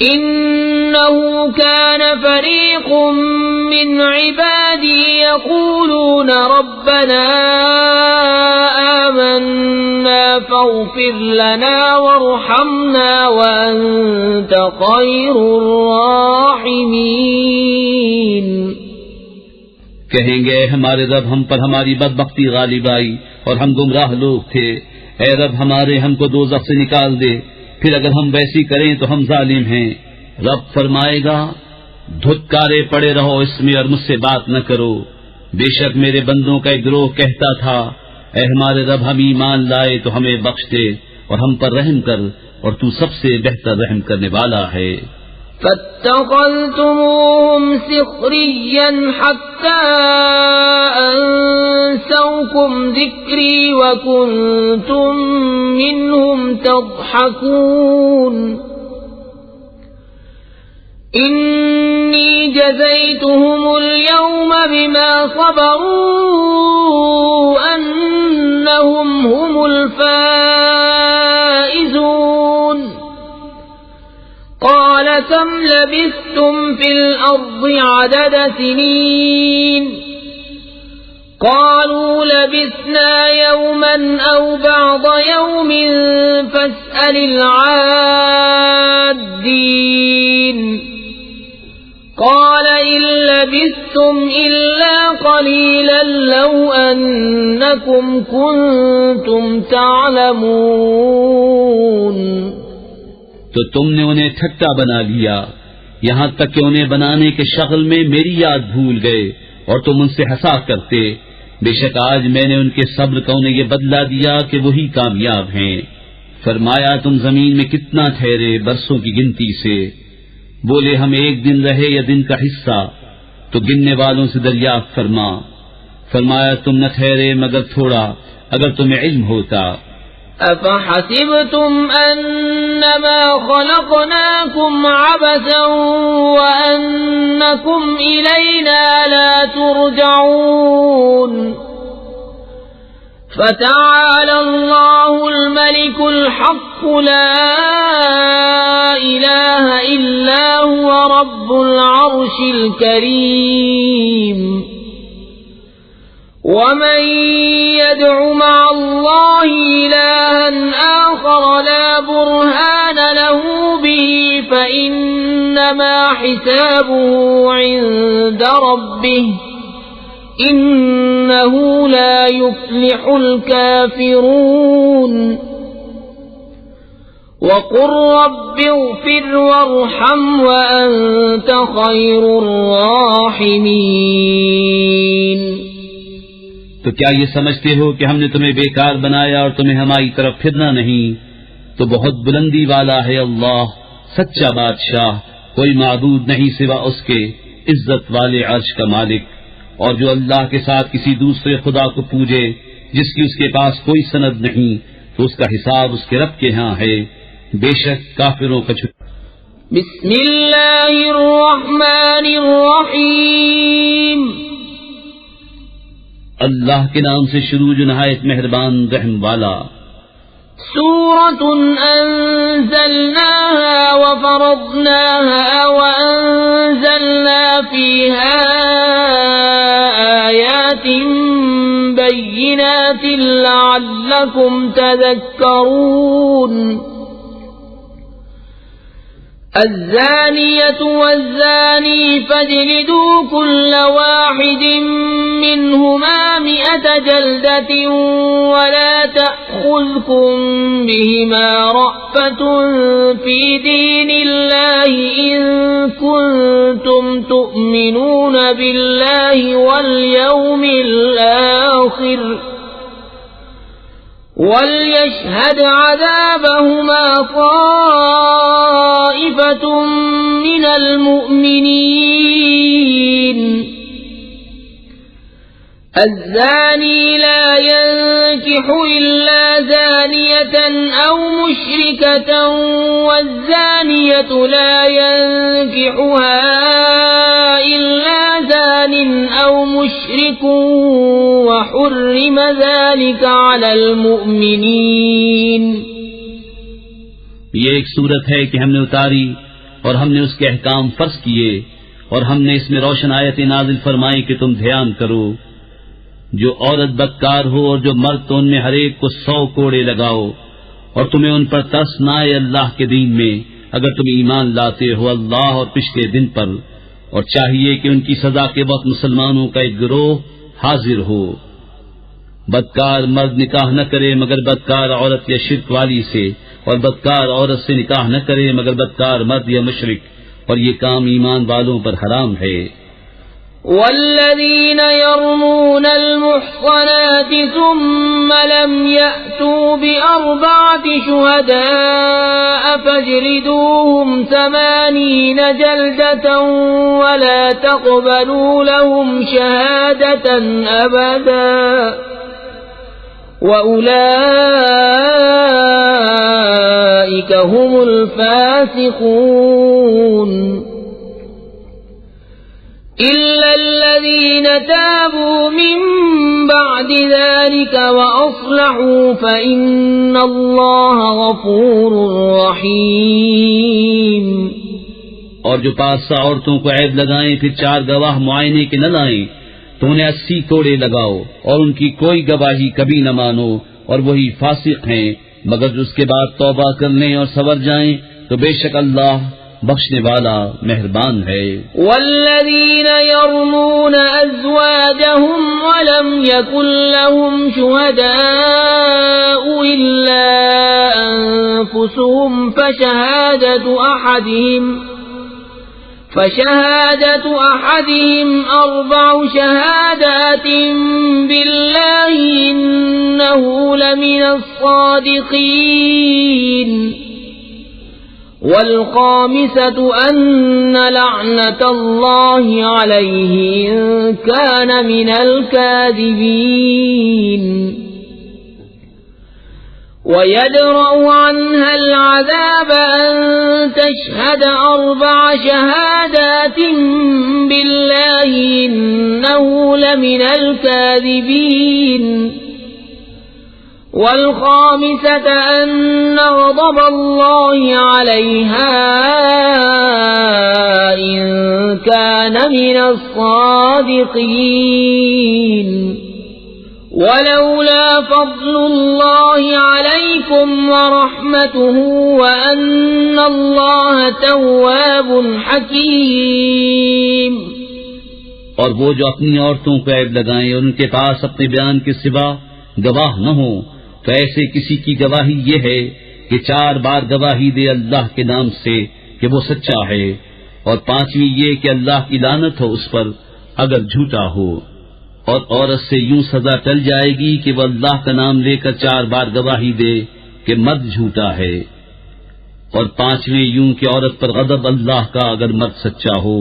إنه كان فريق من عبادي يقولون ربنا آمنا فاغفر لنا وارحمنا وأنت خير الراحمين. کہیں گے ہمارے رب ہم پر ہماری بدبختی غالب آئی اور ہم گمراہ لوگ تھے، اے رب ہمارے ہم کو دوزخ سے نکال دے، پھر اگر ہم ویسی کریں تو ہم ظالم ہیں. رب فرمائے گا دھتکارے پڑے رہو اس میں اور مجھ سے بات نہ کرو. بے شک میرے بندوں کا ایک گروہ کہتا تھا اے ہمارے رب ہم ایمان لائے تو ہمیں بخش دے اور ہم پر رحم کر، اور تو سب سے بہتر رحم کرنے والا ہے. فاتخذتموهم سخريا حتى أنسوكم ذكري وكنتم منهم تضحكون. إني جزيتهم اليوم بما صبروا أنهم هم الفائزون. قال كم لبثتم في الأرض عدد سنين قالوا لبثنا يوما أو بعض يوم فاسأل العادين. قال إن لبثتم إلا قليلا لو أنكم كنتم تعلمون. تو تم نے انہیں ٹھٹا بنا لیا یہاں تک کہ انہیں بنانے کے شغل میں میری یاد بھول گئے اور تم ان سے ہنسا کرتے. بے شک آج میں نے ان کے صبر کا انہیں یہ بدلہ دیا کہ وہی کامیاب ہیں. فرمایا تم زمین میں کتنا ٹھہرے برسوں کی گنتی سے؟ بولے ہم ایک دن رہے یا دن کا حصہ، تو گننے والوں سے دریافت فرما. فرمایا تم نہ ٹھہرے مگر تھوڑا اگر تمہیں علم ہوتا. أفحسبتم أنما خلقناكم عبثا وأنكم إلينا لا ترجعون. فتعالى الله الملك الحق لا إله إلا هو رب العرش الكريم ومن يدع مع الله إلها آخر لا برهان له به فإنما حسابه عند ربه إنه لا يفلح الكافرون وقل رب اغفر وارحم وأنت خير الراحمين. تو کیا یہ سمجھتے ہو کہ ہم نے تمہیں بیکار بنایا اور تمہیں ہماری طرف پھرنا نہیں؟ تو بہت بلندی والا ہے اللہ، سچا بادشاہ، کوئی معبود نہیں سوا اس کے، عزت والے عرش کا مالک. اور جو اللہ کے ساتھ کسی دوسرے خدا کو پوجے جس کی اس کے پاس کوئی سند نہیں تو اس کا حساب اس کے رب کے ہاں ہے، بے شک کافروں کا بسم اللہ الرحمن الرحیم. اللہ کے نام سے شروع جو نہایت مہربان رحم والا. سورة أنزلناها وفرضناها وأنزلنا فيها آيات بينات لعلكم تذكرون. الزانية والزاني فاجلدوا كل واحد منهما 100 جلدة ولا تأخذكم بهما رأفة في دين الله إن كنتم تؤمنون بالله واليوم الآخر وَلْيَشْهَدْ عَذَابَهُمَا طَائِفَةٌ مِّنَ الْمُؤْمِنِينَ. الزَّانِي لَا يَنكِحُ إِلَّا زَانِيَةً أَوْ مُشْرِكَةً وَالزَّانِيَةُ لَا يَنكِحُهَا إِلَّا زَانٍ أَوْ مُشْرِكٌ وَحُرِّمَ ذَلِكَ عَلَى الْمُؤْمِنِينَ. یہ ایک صورت ہے کہ ہم نے اتاری اور ہم نے اس کے احکام فرض کیے اور ہم نے اس میں روشن آیت نازل فرمائی کہ تم دھیان کرو. جو عورت بدکار ہو اور جو مرد تو ان میں ہر ایک کو 100 کوڑے لگاؤ اور تمہیں ان پر ترس نہ آئے اللہ کے دین میں اگر تم ایمان لاتے ہو اللہ اور پچھلے دن پر. اور چاہیے کہ ان کی سزا کے وقت مسلمانوں کا ایک گروہ حاضر ہو. بدکار مرد نکاح نہ کرے مگر بدکار عورت یا شرک والی سے، اور بدکار عورت سے نکاح نہ کرے مگر بدکار مرد یا مشرک، اور یہ کام ایمان والوں پر حرام ہے. والذين يرمون المحصنات ثم لم يأتوا ب4 شهداء فاجلدوهم 80 جلدة ولا تقبلوا لهم شهادة أبدا وأولئك هم الفاسقون. إلا الذين تابوا من بعد ذلك وأصلحوا فإن الله غفور رحيم. اور جو 5 عورتوں کو عیب لگائیں پھر 4 گواہ معائنے کے نہ لائیں تو انہیں 80 کوڑے لگاؤ اور ان کی کوئی گواہی کبھی نہ مانو، اور وہی فاسق ہیں، مگر اس کے بعد توبہ کر لیں اور سنور جائیں تو بے شک اللہ بخشنے والا مہربان ہے. والذین یرمون ازواجهم ولم یکن لهم شهداء الا انفسهم فشهادة أحدهم 4 شهادات بالله إنه لمن الصادقين. والخامسة أن لعنة الله عليه إن كان من الكاذبين. ويدرأ عنها العذاب أن تشهد 4 شهادات بالله إنه لمن الكاذبين. والخامسة أن غضب الله عليها إن كان من الصادقين ولولا فضل الله عليكم ورحمته وأن الله تواب حكيم۔ اور وہ جو اپنی عورتوں کو عیب لگائیں اور ان کے پاس اپنے بیان کے سوا گواہ نہ ہو تو ایسے کسی کی گواہی یہ ہے کہ 4 بار گواہی دے اللہ کے نام سے کہ وہ سچا ہے، اور 5ویں یہ کہ اللہ کی لعنت ہو اس پر اگر جھوٹا ہو۔ اور عورت سے یوں سزا ٹل جائے گی کہ وہ اللہ کا نام لے کر 4 بار گواہی دے کہ مرد جھوٹا ہے، اور 5ویں یوں کہ عورت پر غضب اللہ کا اگر مرد سچا ہو۔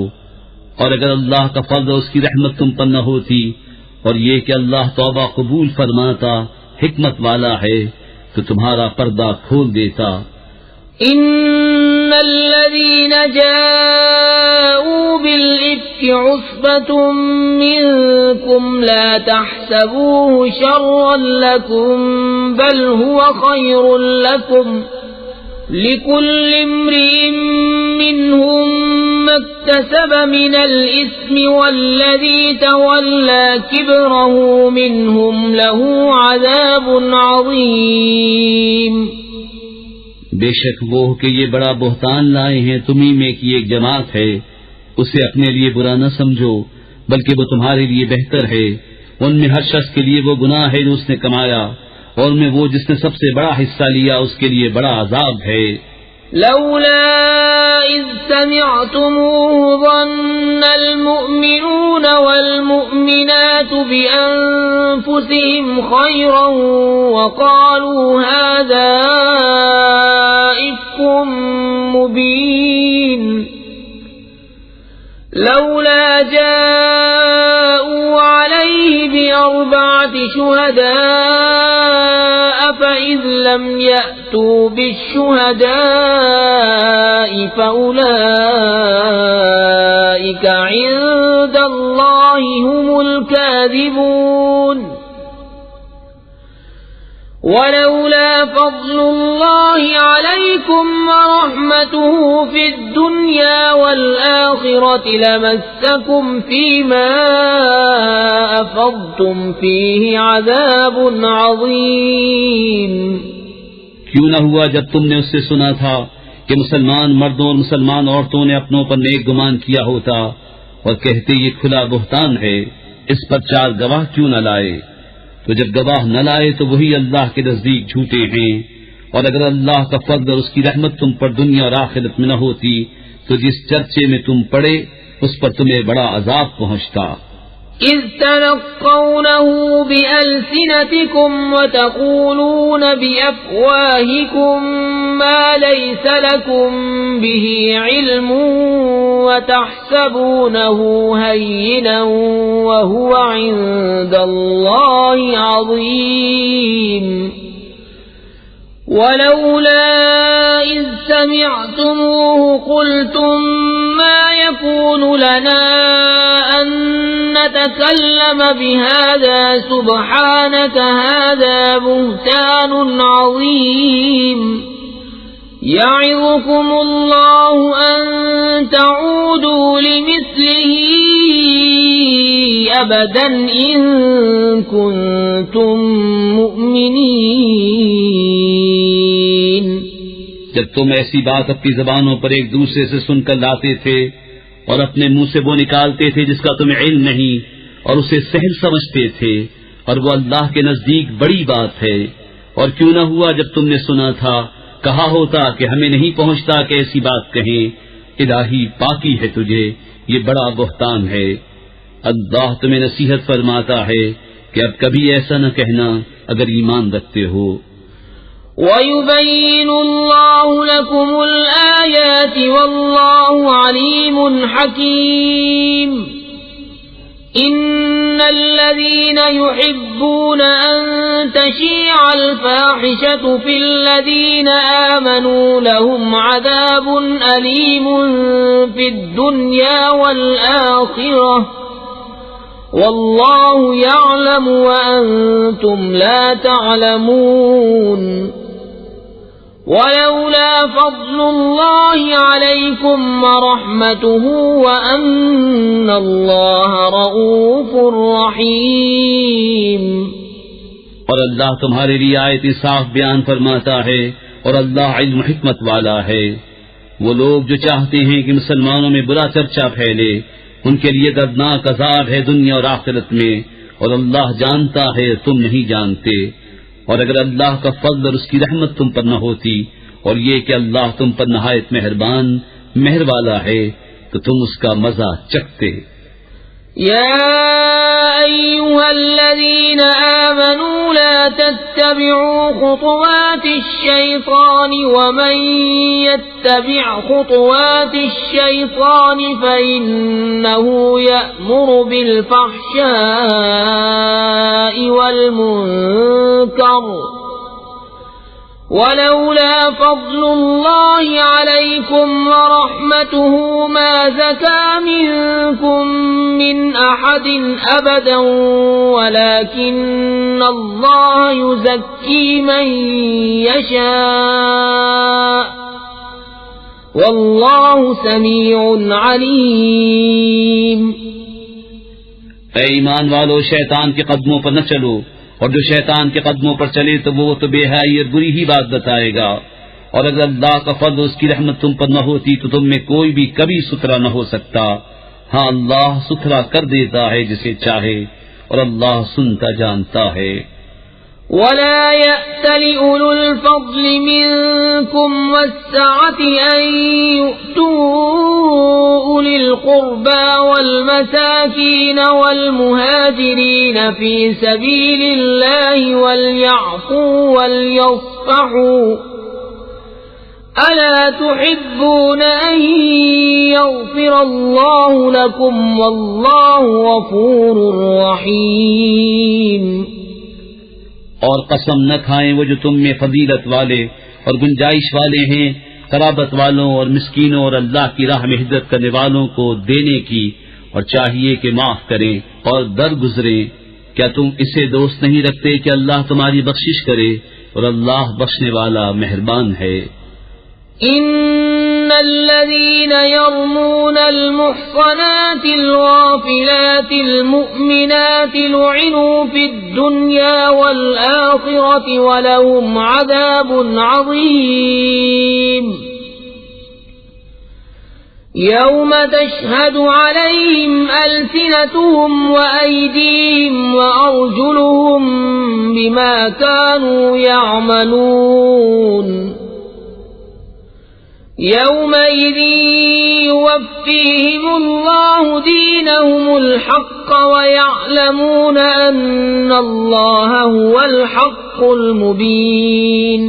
اور اگر اللہ کا فضل اور اس کی رحمت تم پر نہ ہوتی اور یہ کہ اللہ توبہ قبول فرماتا حکمت والا ہے تو تمہارا پردہ کھول دیتا۔ ان الذين جاءوا بالإفك عصبة منكم لا تحسبوه شرا لكم بل هو خير لكم لكل امرئ منهم ما اكتسب من الإثم والذي تولى كبره منهم له عذاب عظيم۔ بے شک وہ کہ یہ بڑا بہتان لائے ہیں تمہیں میں کی ایک جماعت ہے، اسے اپنے لیے برا نہ سمجھو بلکہ وہ تمہارے لیے بہتر ہے۔ ان میں ہر شخص کے لیے وہ گناہ ہے جو اس نے کمایا، اور ان میں وہ جس نے سب سے بڑا حصہ لیا اس کے لیے بڑا عذاب ہے۔ لولا إذ سمعتموه ظن المؤمنون والمؤمنات بأنفسهم خيرا وقالوا هذا إفك مبين لولا جاءوا عليه ب4 شهداء فإذ لم يأتوا بالشهداء فأولئك عند الله هم الكاذبون ولولا فضل الله عليكم ورحمته في الدنيا والآخرة لمسكم فيما أفضتم فيه عذاب عظيم۔ کیوں نہ ہوا جب تم نے اس سے سنا تھا کہ مسلمان مردوں اور مسلمان عورتوں نے اپنوں پر نیک گمان کیا ہوتا اور کہتے یہ کھلا بہتان ہے، اس پر 4 گواہ کیوں نہ لائے؟ تو جب گواہ نہ لائے تو وہی اللہ کے نزدیک جھوٹے ہیں، اور اگر اللہ کا فضل اور اس کی رحمت تم پر دنیا اور آخرت میں نہ ہوتی تو جس چرچے میں تم پڑے اس پر تمہیں بڑا عذاب پہنچتا۔ إذ تلقونه بألسنتكم وتقولون بأفواهكم ما ليس لكم به علم وتحسبونه هينا وهو عند الله عظيم ولولا إذ سمعتموه قلتم ما يكون لنا أن نتكلم بهذا سبحانك هذا بهتان عظيم يعظكم الله أن تعودوا لمثله أبدا إن كنتم مؤمنين۔ جب تم ایسی بات اپنی زبانوں پر ایک دوسرے سے سن کر لاتے تھے اور اپنے منہ سے وہ نکالتے تھے جس کا تمہیں علم نہیں اور اسے سہل سمجھتے تھے، اور وہ اللہ کے نزدیک بڑی بات ہے، اور کیوں نہ ہوا جب تم نے سنا تھا کہا ہوتا کہ ہمیں نہیں پہنچتا کہ ایسی بات کہیں، الہی پاکی ہے تجھے، یہ بڑا بہتان ہے۔ اللہ تمہیں نصیحت فرماتا ہے کہ اب کبھی ایسا نہ کہنا اگر ایمان رکھتے ہو۔ وَيُبَيِّنُ اللَّهُ لَكُمُ الْآيَاتِ وَاللَّهُ عَلِيمٌ حَكِيمٌ۔ إِنَّ الَّذِينَ يُحِبُّونَ أَن تَشِيعَ الْفَاحِشَةُ فِي الَّذِينَ آمَنُوا لَهُمْ عَذَابٌ أَلِيمٌ فِي الدُّنْيَا وَالْآخِرَةِ والله يعلم وأنتم لا تعلمون ولولا فضل الله عليكم ورحمته وأن الله رؤوف رحيم. اور اللہ تمہارے لیے آیت صاف بیان فرماتا ہے اور اللہ علم و حکمت والا ہے. وہ لوگ جو چاہتے ہیں کہ مسلمانوں میں برا چرچا پھیلے ان کے لیے دردناک عذاب ہے دنیا اور آخرت میں، اور اللہ جانتا ہے تم نہیں جانتے. اور اگر اللہ کا فضل اور اس کی رحمت تم پر نہ ہوتی اور یہ کہ اللہ تم پر نہایت مہربان مہر والا ہے تو تم اس کا مزہ چکھتے. يا أيها الذين آمنوا لا تتبعوا خطوات الشيطان ومن يتبع خطوات الشيطان فإنه يأمر بالفحشاء والمنكر ولولا فضل الله عليكم ورحمته ما زكى منكم من أحد أبدا ولكن الله يزكي من يشاء والله سميع عليم. اے ایمان والو، شیطان کے قدموں پر نہ چلو، اور جو شیطان کے قدموں پر چلے تو وہ تو بے حیائی اور بری ہی بات بتائے گا. اور اگر اللہ کا فضل اس کی رحمت تم پر نہ ہوتی تو تم میں کوئی بھی کبھی ستھرا نہ ہو سکتا. ہاں اللہ ستھرا کر دیتا ہے جسے چاہے، اور اللہ سنتا جانتا ہے. ولا يأتل أولو الفضل منكم والسعة أن يؤتوا أولي القربى والمساكين والمهاجرين في سبيل الله وليعفوا وليصفحوا ألا تحبون أن يغفر الله لكم والله غفور رحيم. اور قسم نہ کھائیں وہ جو تم میں فضیلت والے اور گنجائش والے ہیں، قرابت والوں اور مسکینوں اور اللہ کی راہ میں ہجرت کرنے والوں کو دینے کی، اور چاہیے کہ معاف کریں اور درگزریں. کیا تم اسے دوست نہیں رکھتے کہ اللہ تمہاری بخشش کرے، اور اللہ بخشنے والا مہربان ہے. إن الذين يرمون المحصنات الغافلات المؤمنات لعنوا في الدنيا والآخرة ولهم عذاب عظيم. يوم تشهد عليهم ألسنتهم وأيديهم وأرجلهم بما كانوا يعملون. يومئذ يوفيهم الله دينهم الحق ويعلمون أن الله هو الحق المبين.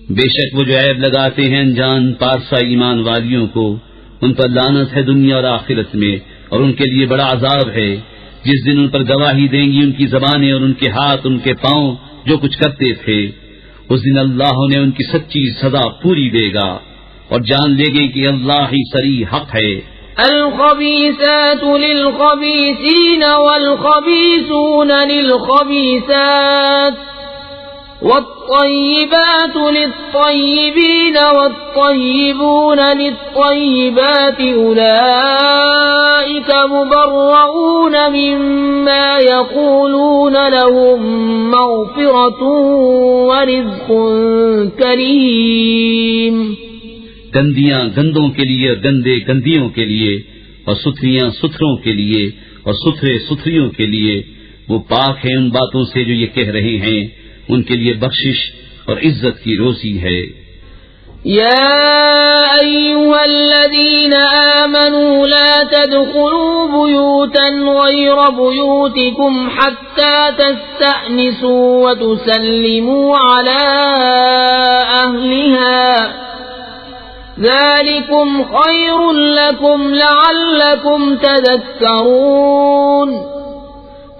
بے شک وہ جو عیب لگاتے ہیں انجان پارسا ایمان والیوں کو، ان پر لعنت ہے دنیا اور آخرت میں، اور ان کے لیے بڑا عذاب ہے جس دن ان پر گواہی دیں گی ان کی زبانیں اور ان کے ہاتھ، ان کے پاؤں جو کچھ کرتے تھے. اس دن اللہ نے ان کی سچی سزا پوری دے گا اور جان لے گے کہ اللہ ہی صریح حق ہے. الخبيثات للخبيثين والخبيثون للخبيثات والطيبات للطيبين والطيبون للطيبات أولئك مبرؤون مما يقولون لهم مغفرة ورزق كريم. گندیاں گندوں کے لیے، گندے گندیوں کے لیے، اور ستھریاں ستھروں کے لیے، اور ستھرے ستھریوں کے لیے. وہ پاک ہیں ان باتوں سے جو یہ کہہ رہے ہیں، ان کے لیے بخشش اور عزت کی روزی ہے. يا أيها الذين آمنوا لا تدخلوا بيوتا غير بيوتكم حتى تستأنسوا وتسلموا على أهلها ذلكم خير لكم لعلكم تذكرون.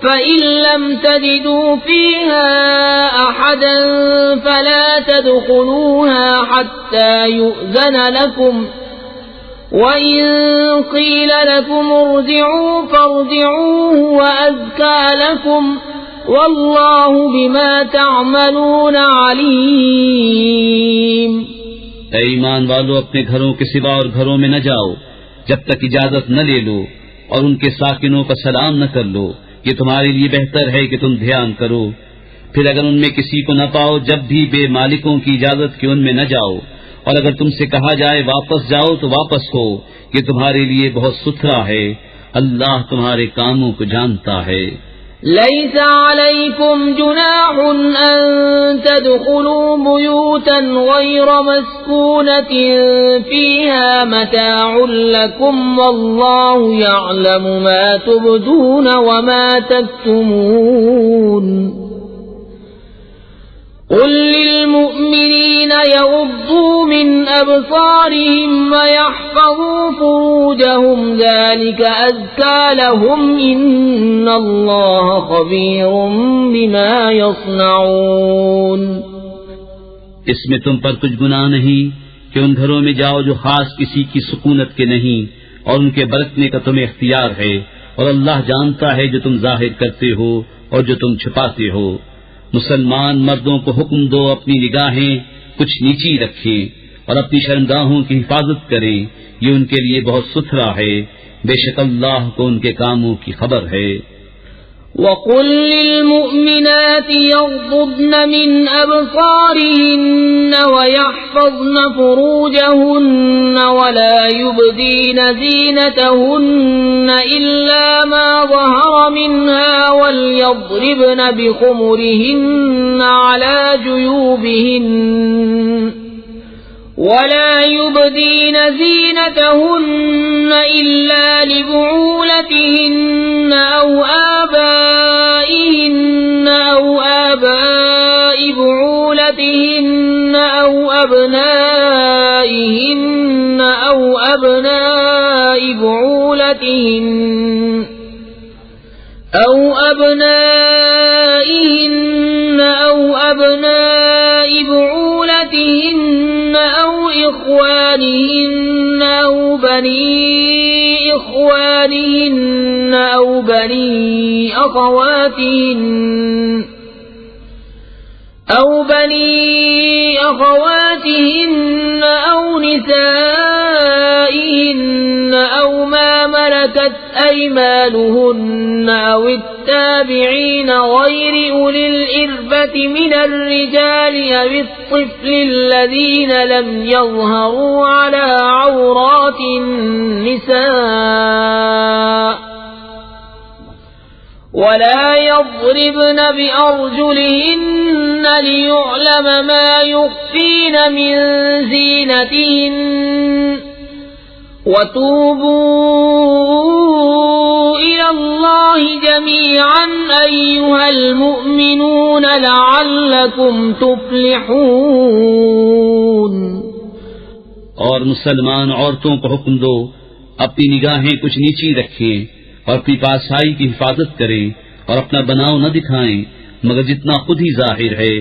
فإن لم تجدوا فيها أحدا فلا تدخلوها حتى يؤذن لكم وَإِن قِيلَ لَكُمْ ارْجِعُوا فَارْجِعُوا هُوَ أَزْكَىٰ لَكُمْ وَاللَّهُ بِمَا تَعْمَلُونَ عَلِيمٌ۔ اے ایمان والو، اپنے گھروں کے سوا اور گھروں میں نہ جاؤ جب تک اجازت نہ لے لو، اور ان کے ساکنوں کا سلام نہ کر لو، یہ تمہارے لیے بہتر ہے کہ تم دھیان کرو۔ پھر اگر ان میں کسی کو نہ پاؤ جب بھی بے مالکوں کی اجازت کہ ان میں نہ جاؤ، اور اگر تم سے کہا جائے واپس جاؤ تو واپس ہو، یہ تمہارے لیے بہت ستھرا ہے، اللہ تمہارے کاموں کو جانتا ہے۔ ليس عليكم جناح أن تدخلوا بيوتا غير مسكونة فيها متاع لكم والله يعلم ما تبدون وما تكتمون قل للمؤمنين يغضوا من أبصارهم ويحفظوا فروجهم ذلك أزكى لهم إن الله خبير بما يصنعون۔ اس میں تم پر کچھ گناہ نہیں کہ ان گھروں میں جاؤ جو خاص کسی کی سکونت کے نہیں، اور ان کے برتنے کا تمہیں اختیار ہے، اور اللہ جانتا ہے جو تم ظاہر کرتے ہو اور جو تم چھپاتے ہو۔ مسلمان مردوں کو حکم دو اپنی نگاہیں کچھ نیچی رکھیں اور اپنی شرمگاہوں کی حفاظت کریں، یہ ان کے لیے بہت ستھرا ہے، بے شک اللہ کو ان کے کاموں کی خبر ہے۔ وَقُل لِّلْمُؤْمِنَاتِ يَغْضُضْنَ مِنْ أَبْصَارِهِنَّ وَيَحْفَظْنَ فُرُوجَهُنَّ وَلَا يُبْدِينَ زِينَتَهُنَّ إِلَّا مَا ظَهَرَ مِنْهَا وَلْيَضْرِبْنَ بِخُمُرِهِنَّ عَلَى جُيُوبِهِنَّ ولا يبدين زينتهن إلا لبعولتهن أو آبائهن أو آباء بعولتهن أو أبنائهن أو أبناء بعولتهن أو أبنائهن أو أبناء بعولتهن أو إخوانهن أو بني إخوانهن أو بني أخواتهن أو نسائهن أو ما ملكت أيمانهن أو التابعين غير أولي الإربة من الرجال أو الطفل الذين لم يظهروا على عورات النساء ولا يضربن بأرجلهن ليعلم ما يخفين من زينتهن وتوبوا إلى الله جميعا أيها المؤمنون لعلكم تفلحون۔ اور مسلمان عورتوں کو حکم دو اپنی نگاہیں کچھ نیچی رکھیں اور اپنی پاسائی کی حفاظت کریں اور اپنا بناؤ نہ دکھائیں مگر جتنا خود ہی ظاہر ہے،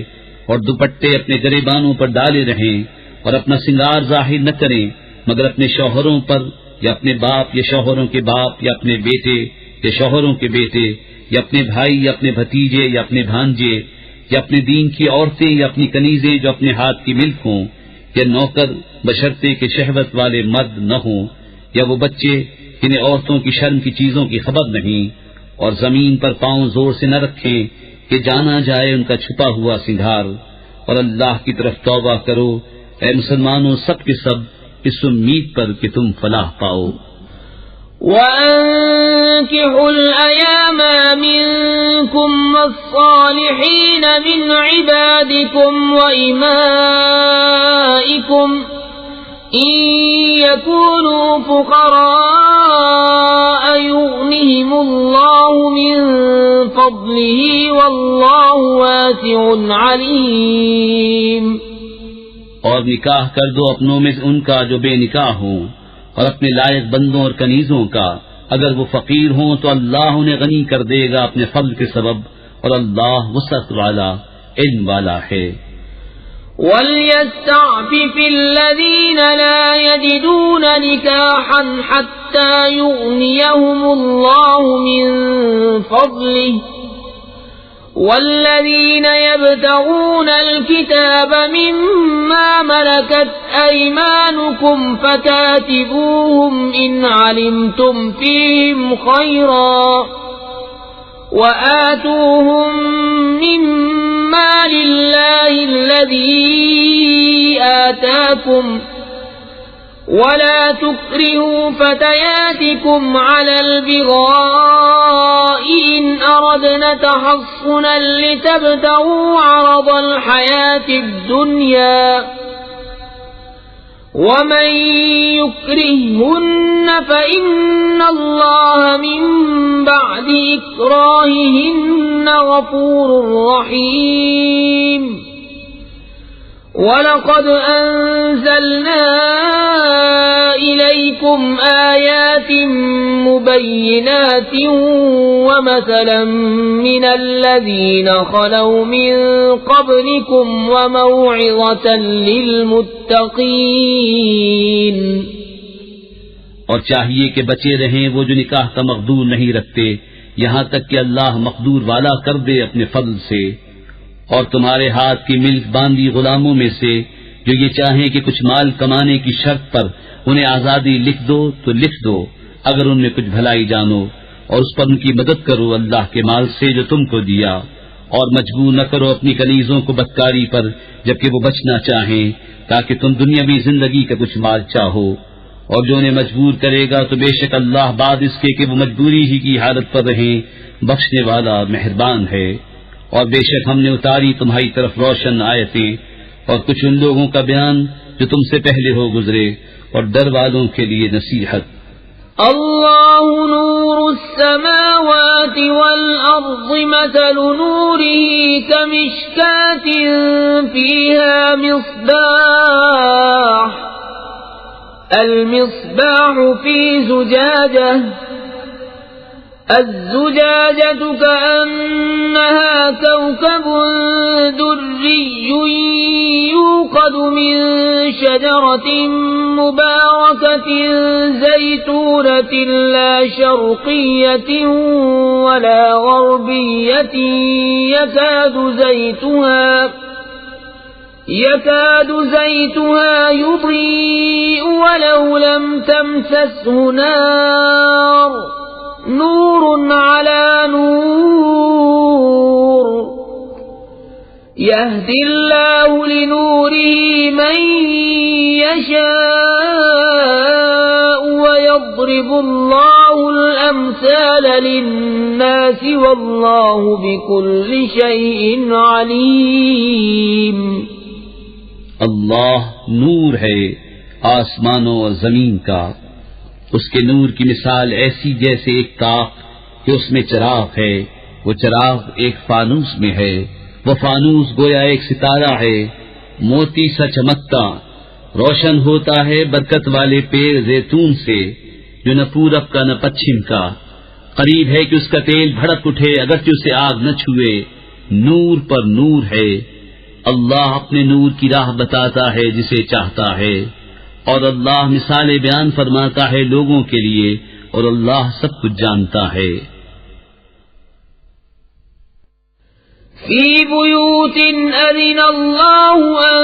اور دوپٹے اپنے گریبانوں پر ڈالے رہیں اور اپنا سنگار ظاہر نہ کریں مگر اپنے شوہروں پر یا اپنے باپ یا شوہروں کے باپ یا اپنے بیٹے یا شوہروں کے بیٹے یا اپنے بھائی یا اپنے بھتیجے یا اپنے بھانجے یا اپنے دین کی عورتیں یا اپنی کنیزیں جو اپنے ہاتھ کی ملک ہوں، یا نوکر بشرطے کہ شہوت والے مرد نہ ہوں، یا وہ بچے جنہیں عورتوں کی شرم کی چیزوں کی خبر نہیں، اور زمین پر پاؤں زور سے نہ رکھیں کہ جانا جائے ان کا چھپا ہوا سنگھار، اور اللہ کی طرف توبہ کرو اے مسلمانوں سب کے سب اس امید پر کہ تم فلاح پاؤ۔ وَأَنكِحُوا الْأَيَامَ مِنكُمْ وَالصَّالِحِينَ مِنْ عِبَادِكُمْ وَإِمَائِكُمْ إِن يَكُونُوا فُقَرَاءَ يُغْنِهِمُ اللَّهُ مِن فَضْلِهِ وَاللَّهُ وَاسِعٌ عَلِيمٌ۔ اور نکاح کر دو اپنوں میں ان کا جو بے نکاح ہوں، اور اپنے لائق بندوں اور کنیزوں کا، اگر وہ فقیر ہوں تو اللہ انہیں غنی کر دے گا اپنے فضل کے سبب، اور اللہ وسعت والا علم والا ہے۔ وَلْيَسْتَعْفِفِ الَّذِينَ لَا يَجِدُونَ نِكَاحًا حَتَّى يُغْنِيَهُمُ اللَّهُ مِنْ فَضْلِهِ وَالَّذِينَ يَبْتَغُونَ الْكِتَابَ مِمَّا مَلَكَتْ أَيْمَانُكُمْ فَكَاتِبُوهُمْ إِنْ عَلِمْتُمْ فِيهِمْ خَيْرًا وَآتُوهُمْ مِمَّا لِلَّهِ الَّذِي آتَاكُمْ وَلَا تُكْرِهُوا فَتَيَاتِكُمْ عَلَى الْبِغَاءِ إِنْ أَرَدْنَ تَحَصُّنًا لِتَبْتَغُوا عَرَضَ الْحَيَاةِ الدُّنْيَا وَمَنْ يُكْرِههُّنَّ فَإِنَّ اللَّهَ مِنْ بَعْدِ إِكْرَاهِهِنَّ غَفُورٌ رَحِيمٌ وَلَقَدْ أَنزَلْنَا إِلَيْكُمْ آيَاتٍ مُبَيِّنَاتٍ وَمَثَلًا مِنَ الَّذِينَ خَلَوْا مِن قَبْلِكُمْ وَمَوْعِظَةً لِلْمُتَّقِينَ اور چاہیے کہ بچے رہیں وہ جو نکاح کا مقدور نہیں رکھتے یہاں تک کہ اللہ مقدور والا کر دے اپنے فضل سے، اور تمہارے ہاتھ کی ملک باندھی غلاموں میں سے جو یہ چاہیں کہ کچھ مال کمانے کی شرط پر انہیں آزادی لکھ دو تو لکھ دو اگر ان میں کچھ بھلائی جانو، اور اس پر ان کی مدد کرو اللہ کے مال سے جو تم کو دیا، اور مجبور نہ کرو اپنی کنیزوں کو بدکاری پر جبکہ وہ بچنا چاہیں تاکہ تم دنیاوی زندگی کا کچھ مال چاہو، اور جو انہیں مجبور کرے گا تو بے شک اللہ بعد اس کے کہ وہ مجبوری ہی کی حالت پر رہیں بخشنے والا مہربان ہے۔ اور بے شک ہم نے اتاری تمہاری طرف روشن آیتیں اور کچھ ان لوگوں کا بیان جو تم سے پہلے ہو گزرے اور ڈر والوں کے لیے نصیحت۔ اللہ نور السماوات والأرض مثل نوره كمشكاة فيها مصباح المصباح في زجاجة الزجاجة كأنها كوكب دري يوقد من شجرة مباركة زيتونة لا شرقية ولا غربية يكاد زيتها يضيء ولو لم تمسسه نار نور على نور يهدي الله لنوره من يشاء ويضرب الله الأمثال للناس والله بكل شيء عليم۔ اللہ نور ہے آسمانوں اور زمین کا، اس کے نور کی مثال ایسی جیسے ایک طاق کہ اس میں چراغ ہے، وہ چراغ ایک فانوس میں ہے، وہ فانوس گویا ایک ستارہ ہے موتی سا چمکتا، روشن ہوتا ہے برکت والے پیڑ زیتون سے جو نہ پورب کا نہ پچھم کا، قریب ہے کہ اس کا تیل بھڑک اٹھے اگرچہ اسے آگ نہ چھوئے، نور پر نور ہے۔ اللہ اپنے نور کی راہ بتاتا ہے جسے چاہتا ہے، اور اللہ مثالیں بیان فرماتا ہے لوگوں کے لیے، اور اللہ سب کچھ جانتا ہے۔ فی بیوت اذن اللہ ان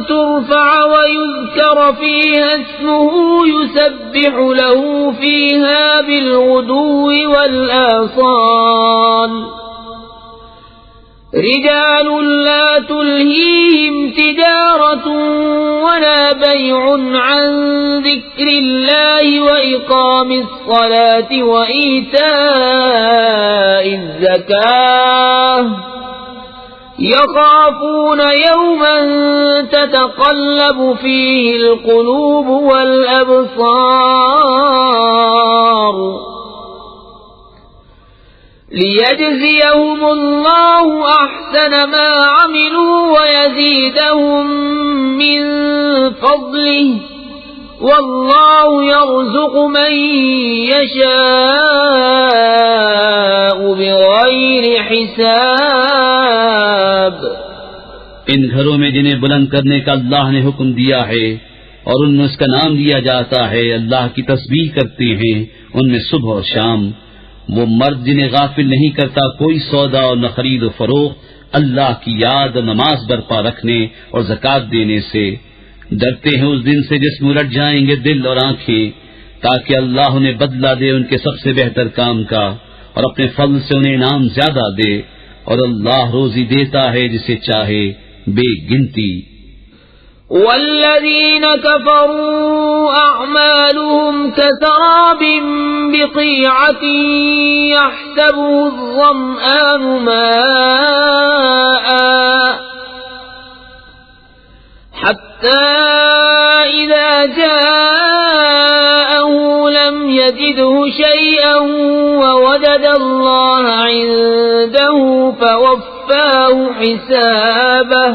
ترفع ویذکر فیہا اسمہ یسبح له فیہا بالغدو والآصال رجال لا تلهيهم تجارة ولا بيع عن ذكر الله وإقام الصلاة وإيتاء الزكاة يخافون يوما تتقلب فيه القلوب والأبصار ليجزيهم الله أحسن ما عملوا ويزيدهم من فضله والله يرزق من يشاء بغير حساب۔ ان گھروں میں جنہیں بلند کرنے کا اللہ نے حکم دیا ہے اور ان میں اس کا نام لیا جاتا ہے، اللہ کی تسبیح کرتے ہیں ان میں صبح اور شام۔ وہ مرد جنہیں غافل نہیں کرتا کوئی سودا اور نہ خرید و فروخت اللہ کی یاد اور نماز برپا رکھنے اور زکوٰۃ دینے سے، ڈرتے ہیں اس دن سے جس میں الٹ جائیں گے دل اور آنکھیں، تاکہ اللہ انہیں بدلہ دے ان کے سب سے بہتر کام کا اور اپنے فضل سے انہیں انعام زیادہ دے، اور اللہ روزی دیتا ہے جسے چاہے بے گنتی۔ والذين كفروا أعمالهم كسراب بقيعة يحسبه الظمآن ماء حتى إذا جاءه لم يجده شيئا ووجد الله عنده فوفاه حسابه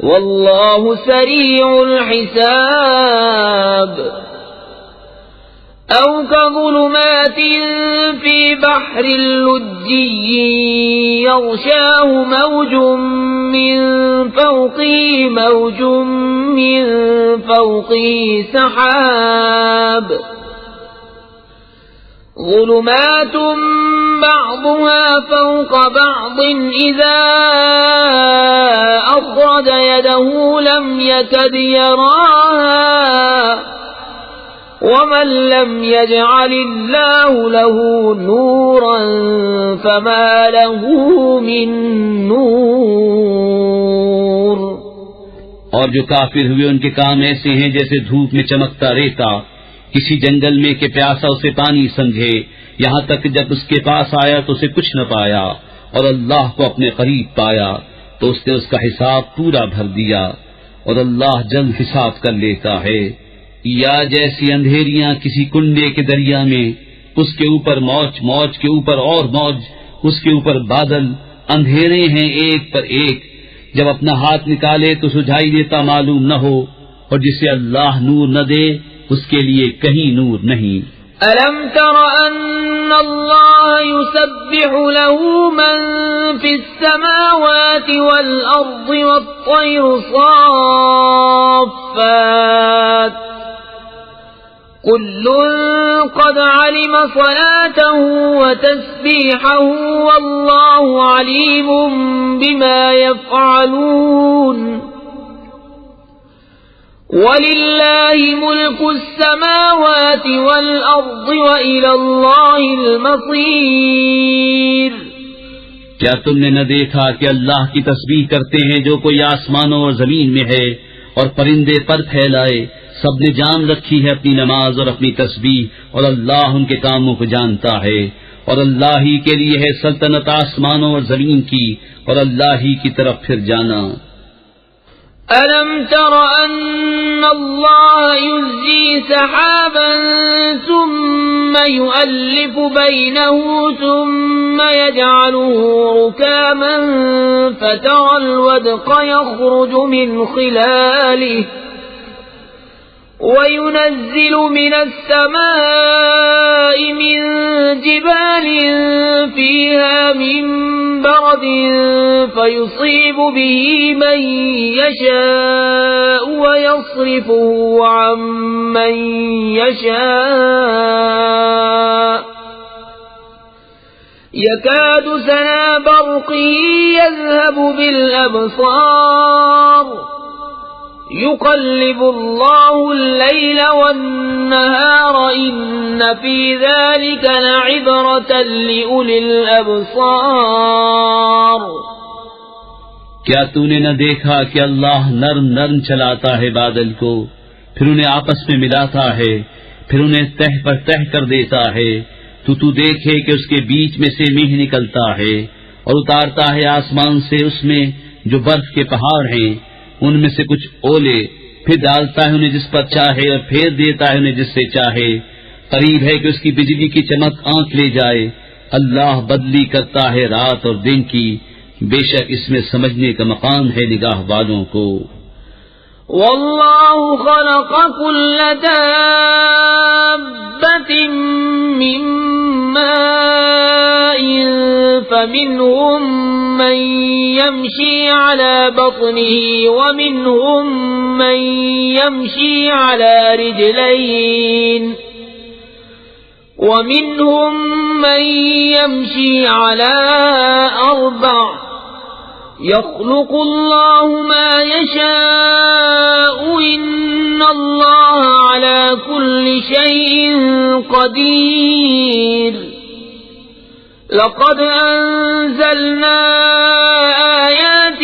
واللہ سریع الحساب۔ او كظلمات في بحر اللجي يغشاه موج من فوقه موج من فوقه سحاب ظلمات بعضها فوق بعض إذا أخرج يده لم يكد يراها ومن لم يجعل الله له نورا فما له من نور۔ اور جو کافر ہوئے ان کے کام ایسے ہیں جیسے دھوپ میں چمکتا ریتا کسی جنگل میں کہ پیاسا اسے پانی سمجھے، یہاں تک جب اس کے پاس آیا تو اسے کچھ نہ پایا اور اللہ کو اپنے قریب پایا تو اس نے اس کا حساب پورا بھر دیا، اور اللہ جلد حساب کر لیتا ہے۔ یا جیسی اندھیریاں کسی کنڈے کے دریا میں، اس کے اوپر موج، موج کے اوپر اور موج، اس کے اوپر بادل، اندھیرے ہیں ایک پر ایک، جب اپنا ہاتھ نکالے تو سجھائی دیتا معلوم نہ ہو، اور جسے اللہ نور نہ دے اس کے لیے کہیں نور نہیں۔ ألم تر أن الله يسبح له من في السماوات والأرض والطير صافات كل قد علم صلاته وتسبيحه والله عليم بما يفعلون۔ وَلِلَّهِ مُلْكُ السَّمَاوَاتِ وَالْأَرْضِ وَإِلَى اللَّهِ الْمَصِيرُ۔ کیا تم نے نہ دیکھا کہ اللہ کی تسبیح کرتے ہیں جو کوئی آسمانوں اور زمین میں ہے، اور پرندے پر پھیلائے، سب نے جان رکھی ہے اپنی نماز اور اپنی تسبیح، اور اللہ ان کے کاموں کو جانتا ہے، اور اللہ ہی کے لیے ہے سلطنت آسمانوں اور زمین کی، اور اللہ ہی کی طرف پھر جانا۔ أَلَمْ تَرَ أَنَّ اللَّهَ يُزْجِي سَحَابًا ثُمَّ يُؤَلِّفُ بَيْنَهُ ثُمَّ يَجْعَلُهُ رُكَامًا فَتَرَى الْوَدْقَ يَخْرُجُ مِنْ خِلَالِهِ وَيُنَزِّلُ مِنَ السَّمَاءِ مِنْ جِبَالٍ فِيهَا مِنْ بَرَدٍ فَيُصِيبُ بِهِ مَنْ يَشَاءُ وَيَصْرِفُهُ عَنْ مَنْ يَشَاءُ يَكَادُ سَنَا بَرْقِهِ يَذْهَبُ بِالْأَبْصَارِ يُقَلِّبُ اللَّهُ اللَّيْلَ وَالنَّهَارَ إِنَّ فِي ذَلِكَ لَعِبْرَةً لِأُولِي الْأَبْصَارِ۔ کیا تو نے نہ دیکھا کہ اللہ نرم نرم چلاتا ہے بادل کو، پھر انہیں آپس میں ملاتا ہے، پھر انہیں تہ پر تہ کر دیتا ہے، تو دیکھے کہ اس کے بیچ میں سے میہ نکلتا ہے، اور اتارتا ہے آسمان سے اس میں جو برف کے پہاڑ ہیں، ان میں سے کچھ اولے، پھر ڈالتا ہے انہیں جس پر چاہے اور پھیر دیتا ہے انہیں جس سے چاہے۔ قریب ہے کہ اس کی بجلی کی چمک آنکھ لے جائے۔ اللہ بدلی کرتا ہے رات اور دن کی، بے شک اس میں سمجھنے کا مقام ہے نگاہ والوں کو۔ واللہ خلق كل دابة من ماء فمنهم من يمشي على بطنه ومنهم من يمشي على رجلين ومنهم من يمشي على 4 يخلق الله ما يشاء إن الله على كل شيء قدير لقد أنزلنا آيات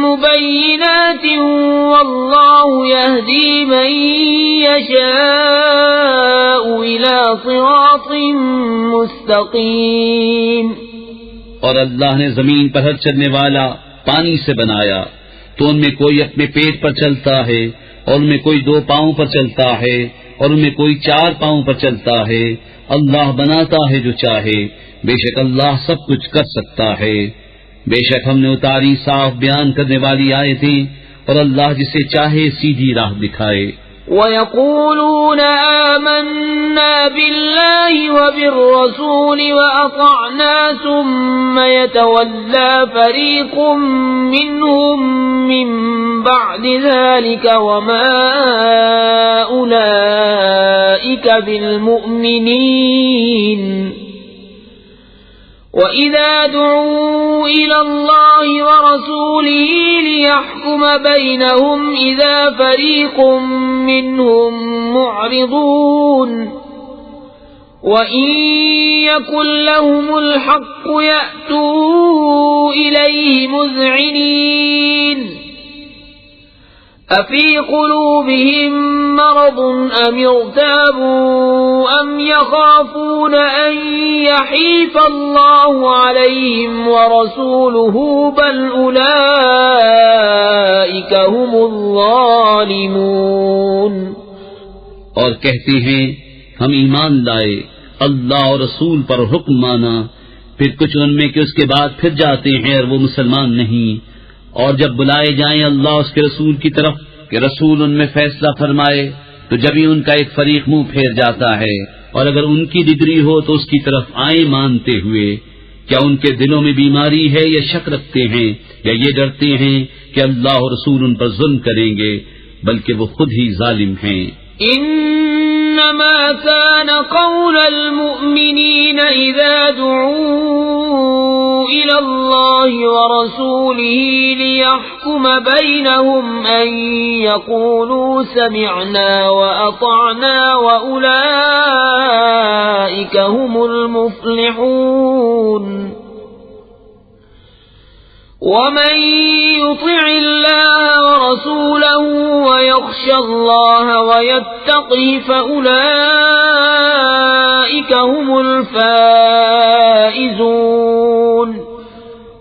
مبينات والله يهدي من يشاء إلى صراط مستقيم. اور اللہ نے زمین پر ہر چلنے والا پانی سے بنایا، تو ان میں کوئی اپنے پیٹ پر چلتا ہے، اور ان میں کوئی 2 پاؤں پر چلتا ہے، اور ان میں کوئی 4 پاؤں پر چلتا ہے. اللہ بناتا ہے جو چاہے، بے شک اللہ سب کچھ کر سکتا ہے. بے شک ہم نے اتاری صاف بیان کرنے والی آیتیں، اور اللہ جسے چاہے سیدھی راہ دکھائے. وَيَقُولُونَ آمَنَّا بِاللَّهِ وَبِالرَّسُولِ وَأَطَعْنَا ثُمَّ يَتَوَلَّى فَرِيقٌ مِّنْهُم مِّن بَعْدِ ذَلِكَ وَمَا أُولَئِكَ بِالْمُؤْمِنِينَ. وَإِذَا دُعُوا إِلَى اللَّهِ وَرَسُولِهِ لِيَحْكُمَ بَيْنَهُمْ إِذَا فَرِيقٌ مِّنْهُمْ مُعْرِضُونَ. وَإِن يَكُن لَّهُمُ الْحَقُّ يَأْتُوا إِلَيْهِ مُذْعِنِينَ. أَفِي قُلُوبِهِم مَّرَضٌ أَمِ ارْتَابُوا أَمْ يَخَافُونَ أَن يَحِيفَ اللَّهُ عَلَيْهِمْ وَرَسُولُهُ بَلْ أُولَئِكَ هُمُ الظَّالِمُونَ. اور کہتے ہیں ہم ایمان لائے، اللہ اور رسول پر حکم مانا، پھر کچھ ان میں کہ اس کے بعد پھر جاتے ہیں اور وہ مسلمان نہیں. اور جب بلائے جائیں اللہ اس کے رسول کی طرف کہ رسول ان میں فیصلہ فرمائے، تو جب ہی ان کا ایک فریق منہ پھیر جاتا ہے. اور اگر ان کی ڈگری ہو تو اس کی طرف آئیں مانتے ہوئے. کیا ان کے دلوں میں بیماری ہے یا شک رکھتے ہیں یا یہ ڈرتے ہیں کہ اللہ اور رسول ان پر ظلم کریں گے؟ بلکہ وہ خود ہی ظالم ہیں. انما كان قول المؤمنين اذا دعوا الى الله ورسوله ليحكم بينهم ان يقولوا سمعنا واطعنا واولئك هم المفلحون. ومن يطع الله ورسوله ويخشى الله ويتقه فأولئك هم الفائزون.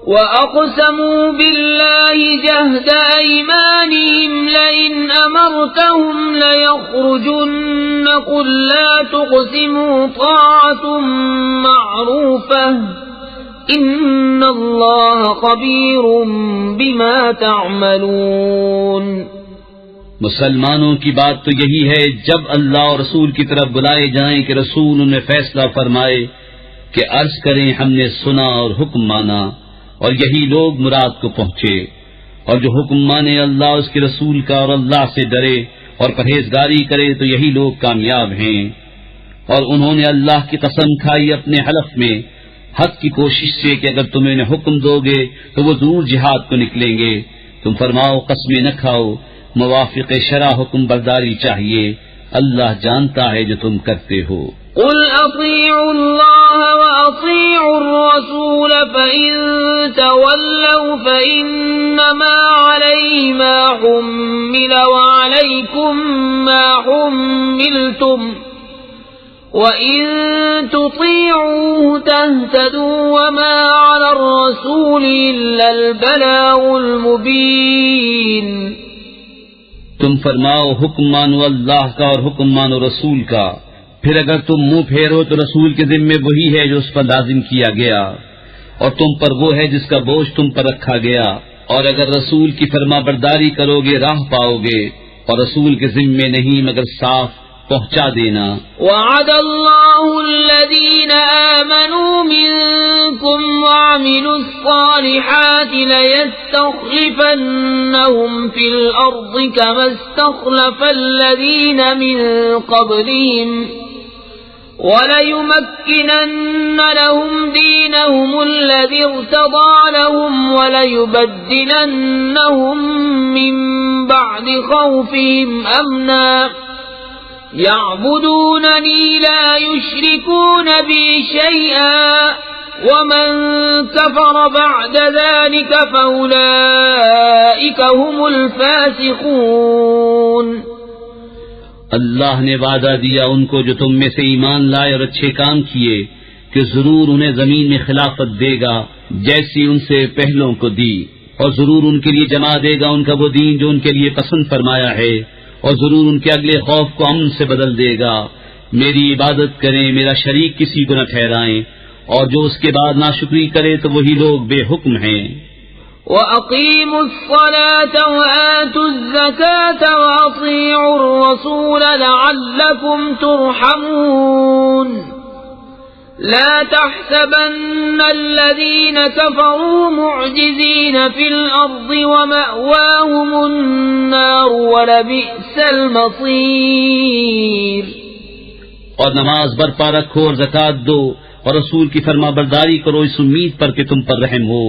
وأقسموا بالله جهد أيمانهم لئن أمرتهم ليخرجن قل لا تقسموا طاعة معروفة ان اللہ خبیر بما تعملون. مسلمانوں کی بات تو یہی ہے جب اللہ اور رسول کی طرف بلائے جائیں کہ رسول ان میں فیصلہ فرمائے کہ عرض کریں ہم نے سنا اور حکم مانا، اور یہی لوگ مراد کو پہنچے. اور جو حکم مانے اللہ اس کے رسول کا اور اللہ سے ڈرے اور پرہیزگاری کرے تو یہی لوگ کامیاب ہیں. اور انہوں نے اللہ کی قسم کھائی اپنے حلف میں حق کی کوشش سے کہ اگر تم انہیں حکم دو گے تو وہ ضرور جہاد کو نکلیں گے. تم فرماؤ قسمیں نہ کھاؤ، موافق شرع حکم برداری چاہیے، اللہ جانتا ہے جو تم کرتے ہو. قل اطیعوا اللہ واطیعوا الرسول فإن تولوا فإنما علیہ ما حمل وعلیکم ما حملتم وَإِن تُطِيعُوهُ تَهْتَدُوا وَمَا عَلَى الرَّسُولِ إِلَّا الْبَلَاغُ الْمُبِينُ. تم فرماؤ حکم مانو اللہ کا اور حکم مانو رسول کا، پھر اگر تم منہ پھیرو تو رسول کے ذمے وہی ہے جو اس پر لازم کیا گیا، اور تم پر وہ ہے جس کا بوجھ تم پر رکھا گیا. اور اگر رسول کی فرما برداری کرو گے راہ پاؤ گے، اور رسول کے ذمے نہیں مگر صاف پہنچا دینا. وعد اللہ الذین آمنوا منکم وعملوا الصالحات ليستخلفنهم في الأرض كما استخلف الذين من قبلهم وَلَيُمَكِّنَنَّ لَهُمْ دِينَهُمُ الَّذِي ارْتَضَىٰ لَهُمْ وَلَيُبَدِّلَنَّهُم مِّن بَعْدِ خَوْفِهِمْ أَمْنًا يَعْبُدُونَنِي لَا يُشْرِكُونَ بِي شَيْئًا وَمَن كَفَرَ بَعْدَ ذَلِكَ فَأُولَٰئِكَ هُمُ الْفَاسِقُونَ۔ اللہ نے وعدہ دیا ان کو جو تم میں سے ایمان لائے اور اچھے کام کیے کہ ضرور انہیں زمین میں خلافت دے گا جیسی ان سے پہلوں کو دی، اور ضرور ان کے لیے جما دے گا ان کا وہ دین جو ان کے لیے پسند فرمایا ہے، اور ضرور ان کے اگلے خوف کو امن سے بدل دے گا۔ میری عبادت کریں، میرا شریک کسی کو نہ ٹھہرائیں، اور جو اس کے بعد ناشکری کرے تو وہی لوگ بے حکم ہیں۔ وَأَقِيمُوا الصَّلَاةَ وَآتُوا الزَّكَاةَ وَأَطِيعُوا الرَّسُولَ لَعَلَّكُمْ تُرْحَمُونَ۔ لَا تَحْسَبَنَّ الَّذِينَ كَفَرُوا مُعْجِزِينَ فِي الْأَرْضِ وَمَأْوَاهُمُ النَّارُ وَلَبِئْسَ الْمَصِيرُ۔ اور نماز برپا رکھو اور زکوٰۃ دو اور رسول کی فرما برداری کرو اس امید پر کہ تم پر رحم ہو۔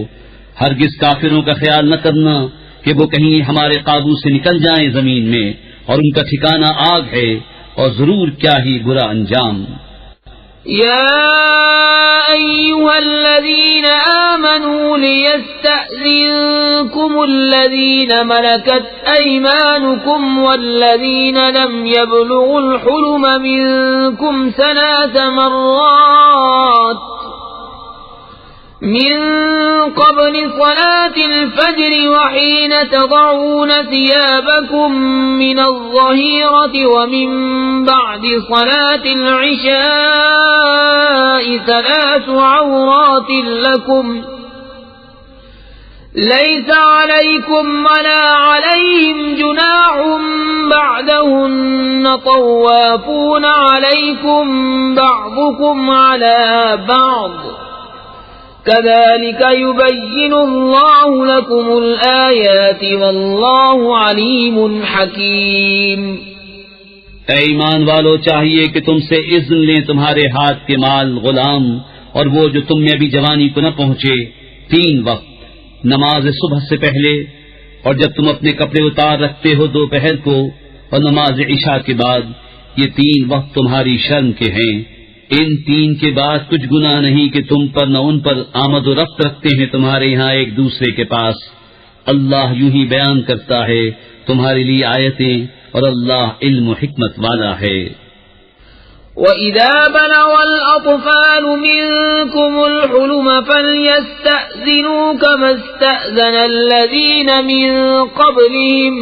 ہرگز کافروں کا خیال نہ کرنا کہ وہ کہیں ہمارے قابو سے نکل جائیں زمین میں، اور ان کا ٹھکانہ آگ ہے، اور ضرور کیا ہی برا انجام۔ یا ایھا الذین آمنوا لیستأذنکم الذین ملکت ایمانکم والذین لم یبلغوا الحلم منکم ثلاث مرات من قبل صلاة الفجر وحين تضعون ثيابكم من الظهيرة ومن بعد صلاة العشاء ثلاث عورات لكم ليس عليكم ولا عليهم جناح بعدهن طوافون عليكم بعضكم على بعض كذلك يبين الله لكم الآيات والله عليم حكيم۔ اے ایمان والو، چاہیے کہ تم سے اذن لیں تمہارے ہاتھ کے مال غلام اور وہ جو تم میں ابھی جوانی کو نہ پہنچے، 3 وقت، نماز صبح سے پہلے، اور جب تم اپنے کپڑے اتار رکھتے ہو دوپہر کو، اور نماز عشاء کے بعد، یہ 3 وقت تمہاری شرم کے ہیں۔ ان 3 کے بعد کچھ گناہ نہیں کہ تم پر نہ ان پر آمد و رفت رکھتے ہیں تمہارے یہاں ایک دوسرے کے پاس۔ اللہ یوں ہی بیان کرتا ہے تمہارے لیے آیتیں، اور اللہ علم و حکمت والا ہے۔ وَإِذَا بَلَغَ الْأَطْفَالُ مِنكُمُ الْحُلُمَ فَلْيَسْتَأْذِنُوا كَمَا اسْتَأْذَنَ الَّذِينَ مِن قَبْلِهِمْ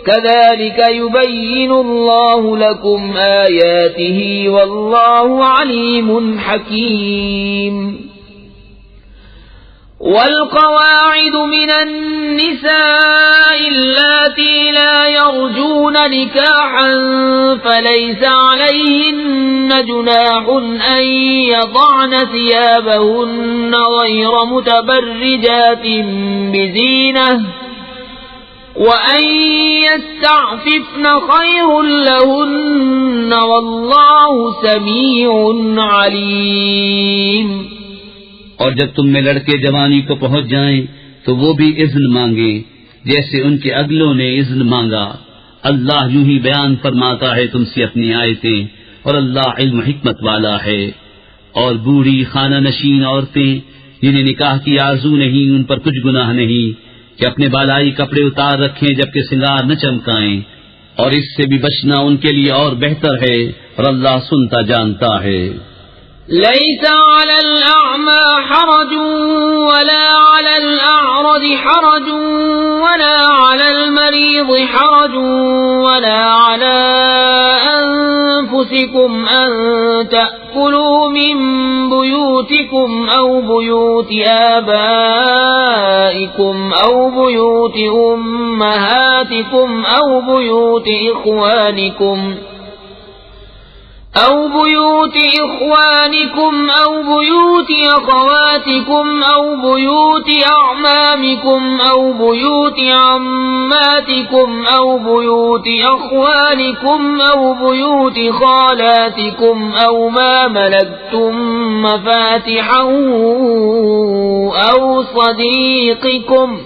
كَذَلِكَ يُبَيِّنُ اللَّهُ لَكُمْ آيَاتِهِ وَاللَّهُ عَلِيمٌ حَكِيمٌ۔ وَالْقَوَاعِدُ مِنَ النِّسَاءِ اللَّاتِي لَا يَرْجُونَ نِكَاحًا فَلَيْسَ عَلَيْهِنَّ جُنَاحٌ أَن يَضَعْنَ ثِيَابَهُنَّ غَيْرَ مُتَبَرِّجَاتٍ بِزِينَةٍ وَأَن يَسْتَعْفِفْنَ خَيْرٌ لَّهُنَّ وَاللَّهُ سَمِيعٌ عَلِيمٌ۔ اور جب تم میں لڑکے جوانی کو پہنچ جائیں تو وہ بھی اذن مانگیں جیسے ان کے اگلوں نے اذن مانگا۔ اللہ یوں ہی بیان فرماتا ہے تم سے اپنی آیتیں، اور اللہ علم حکمت والا ہے۔ اور بوڑھی خانہ نشین عورتیں جنہیں نکاح کی آرزو نہیں، ان پر کچھ گناہ نہیں کہ اپنے بالائی کپڑے اتار رکھیں جبکہ سنگار نہ چمکائیں، اور اس سے بھی بچنا ان کے لیے اور بہتر ہے، اور اللہ سنتا جانتا ہے۔ ليس على الأعمى حرج ولا على الأعرج حرج ولا على المريض حرج ولا على أنفسكم أن تأكلوا من بيوتكم أو بيوت آبائكم أو بيوت أمهاتكم أو بيوت إخوانكم أو بيوت إخوانكم أو بيوت أخواتكم أو بيوت أعمامكم أو بيوت عماتكم أو بيوت أخوالكم أو بيوت خالاتكم أو ما ملكتم مفاتحه أو صديقكم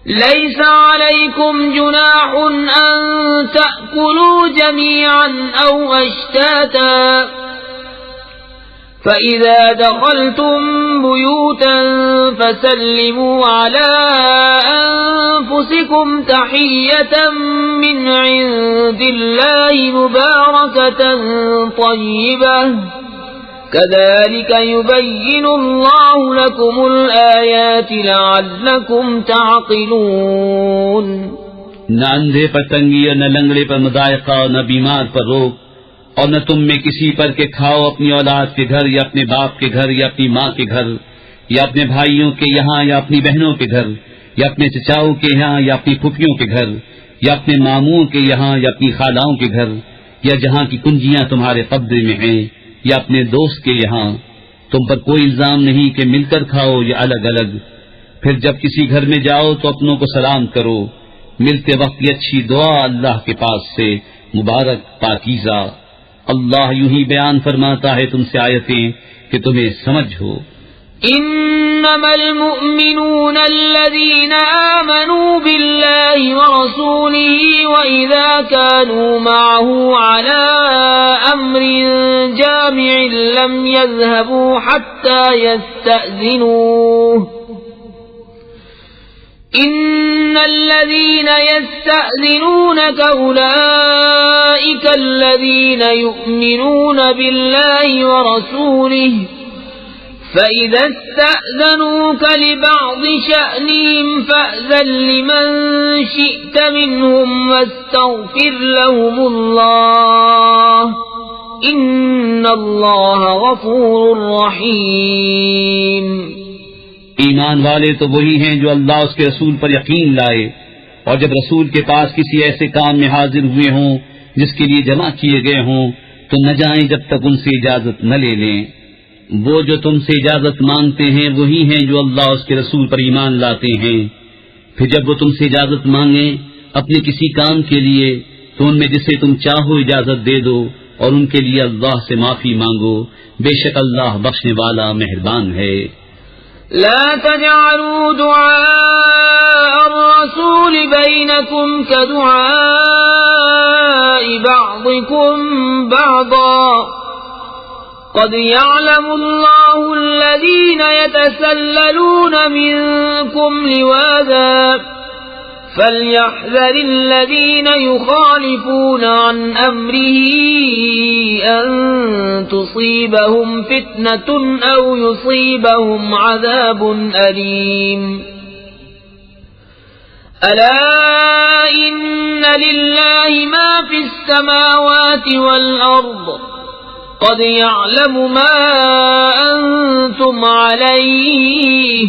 ليس عليكم جناح أن تأكلوا جميعا أو أشتاتا فإذا دخلتم بيوتا فسلموا على أنفسكم تحية من عند الله مباركة طيبة كذلك يبين الله لكم الآيات لعلكم تعقلون. نہ اندھے پر تنگی اور نہ لنگڑے پر مضائقہ اور نہ بیمار پر روک اور نہ تم میں کسی پر کہ کھاؤ اپنی اولاد کے گھر یا اپنے باپ کے گھر یا اپنی ماں کے گھر یا اپنے بھائیوں کے یہاں یا اپنی بہنوں کے گھر یا اپنے چچاؤں کے یہاں یا اپنی پھوپھیوں کے گھر یا اپنے ماموں کے یہاں یا اپنی خالاؤں کے گھر یا جہاں کی کنجیاں تمہارے قبضے میں ہیں یا اپنے دوست کے یہاں. تم پر کوئی الزام نہیں کہ مل کر کھاؤ یا الگ الگ. پھر جب کسی گھر میں جاؤ تو اپنوں کو سلام کرو. ملتے وقت یہ اچھی دعا اللہ کے پاس سے مبارک پاکیزہ. اللہ یوں ہی بیان فرماتا ہے تم سے آیتیں کہ تمہیں سمجھ ہو. انما المؤمنون الذين آمنوا بالله ورسوله واذا كانوا معه على امر جامع لم يذهبوا حتى يستأذنوه ان الذين يستأذنونك اولئك الذين يؤمنون بالله ورسوله فإذا استأذنوك لبعض شأنهم فأذن لمن شئت منهم واستغفر لهم الله إن الله غفور رحيم. ایمان والے تو وہی ہیں جو اللہ اس کے رسول پر یقین لائے اور جب رسول کے پاس کسی ایسے کام میں حاضر ہوئے ہوں جس کے لیے جمع کیے گئے ہوں تو نہ جائیں جب تک ان سے اجازت نہ لے لیں. وہ جو تم سے اجازت مانگتے ہیں وہی ہیں جو اللہ اس کے رسول پر ایمان لاتے ہیں. پھر جب وہ تم سے اجازت مانگیں اپنے کسی کام کے لیے تو ان میں جسے تم چاہو اجازت دے دو اور ان کے لیے اللہ سے معافی مانگو. بے شک اللہ بخشنے والا مہربان ہے. لا تجعلوا دعاء الرسول بينكم كدعاء بعضكم بعضا قد يعلم الله الذين يتسللون منكم لواذا فليحذر الذين يخالفون عن أمره أن تصيبهم فتنة أو يصيبهم عذاب أليم. ألا إن لله ما في السماوات والأرض قد يعلم ما أنتم عليه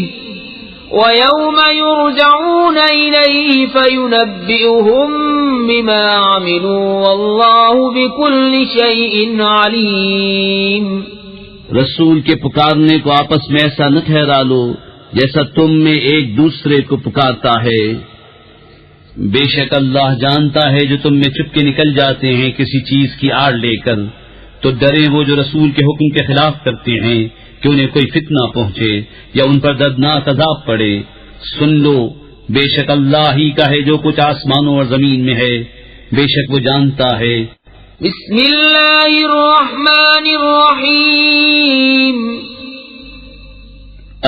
ويوم يرجعون إليه فينبئهم بما عملوا والله بكل شيء عليم. رسول کے پکارنے کو آپس میں ایسا نہ ٹھہرا لو جیسا تم میں ایک دوسرے کو پکارتا ہے. بے شک اللہ جانتا ہے جو تم میں چپ کے نکل جاتے ہیں کسی چیز کی آڑ لے کر. تو ڈرے وہ جو رسول کے حکم کے خلاف کرتے ہیں کہ انہیں کوئی فتنہ پہنچے یا ان پر دردناک عذاب پڑے. سن لو بے شک اللہ ہی کا ہے جو کچھ آسمانوں اور زمین میں ہے. بے شک وہ جانتا ہے. بسم اللہ الرحمن الرحیم.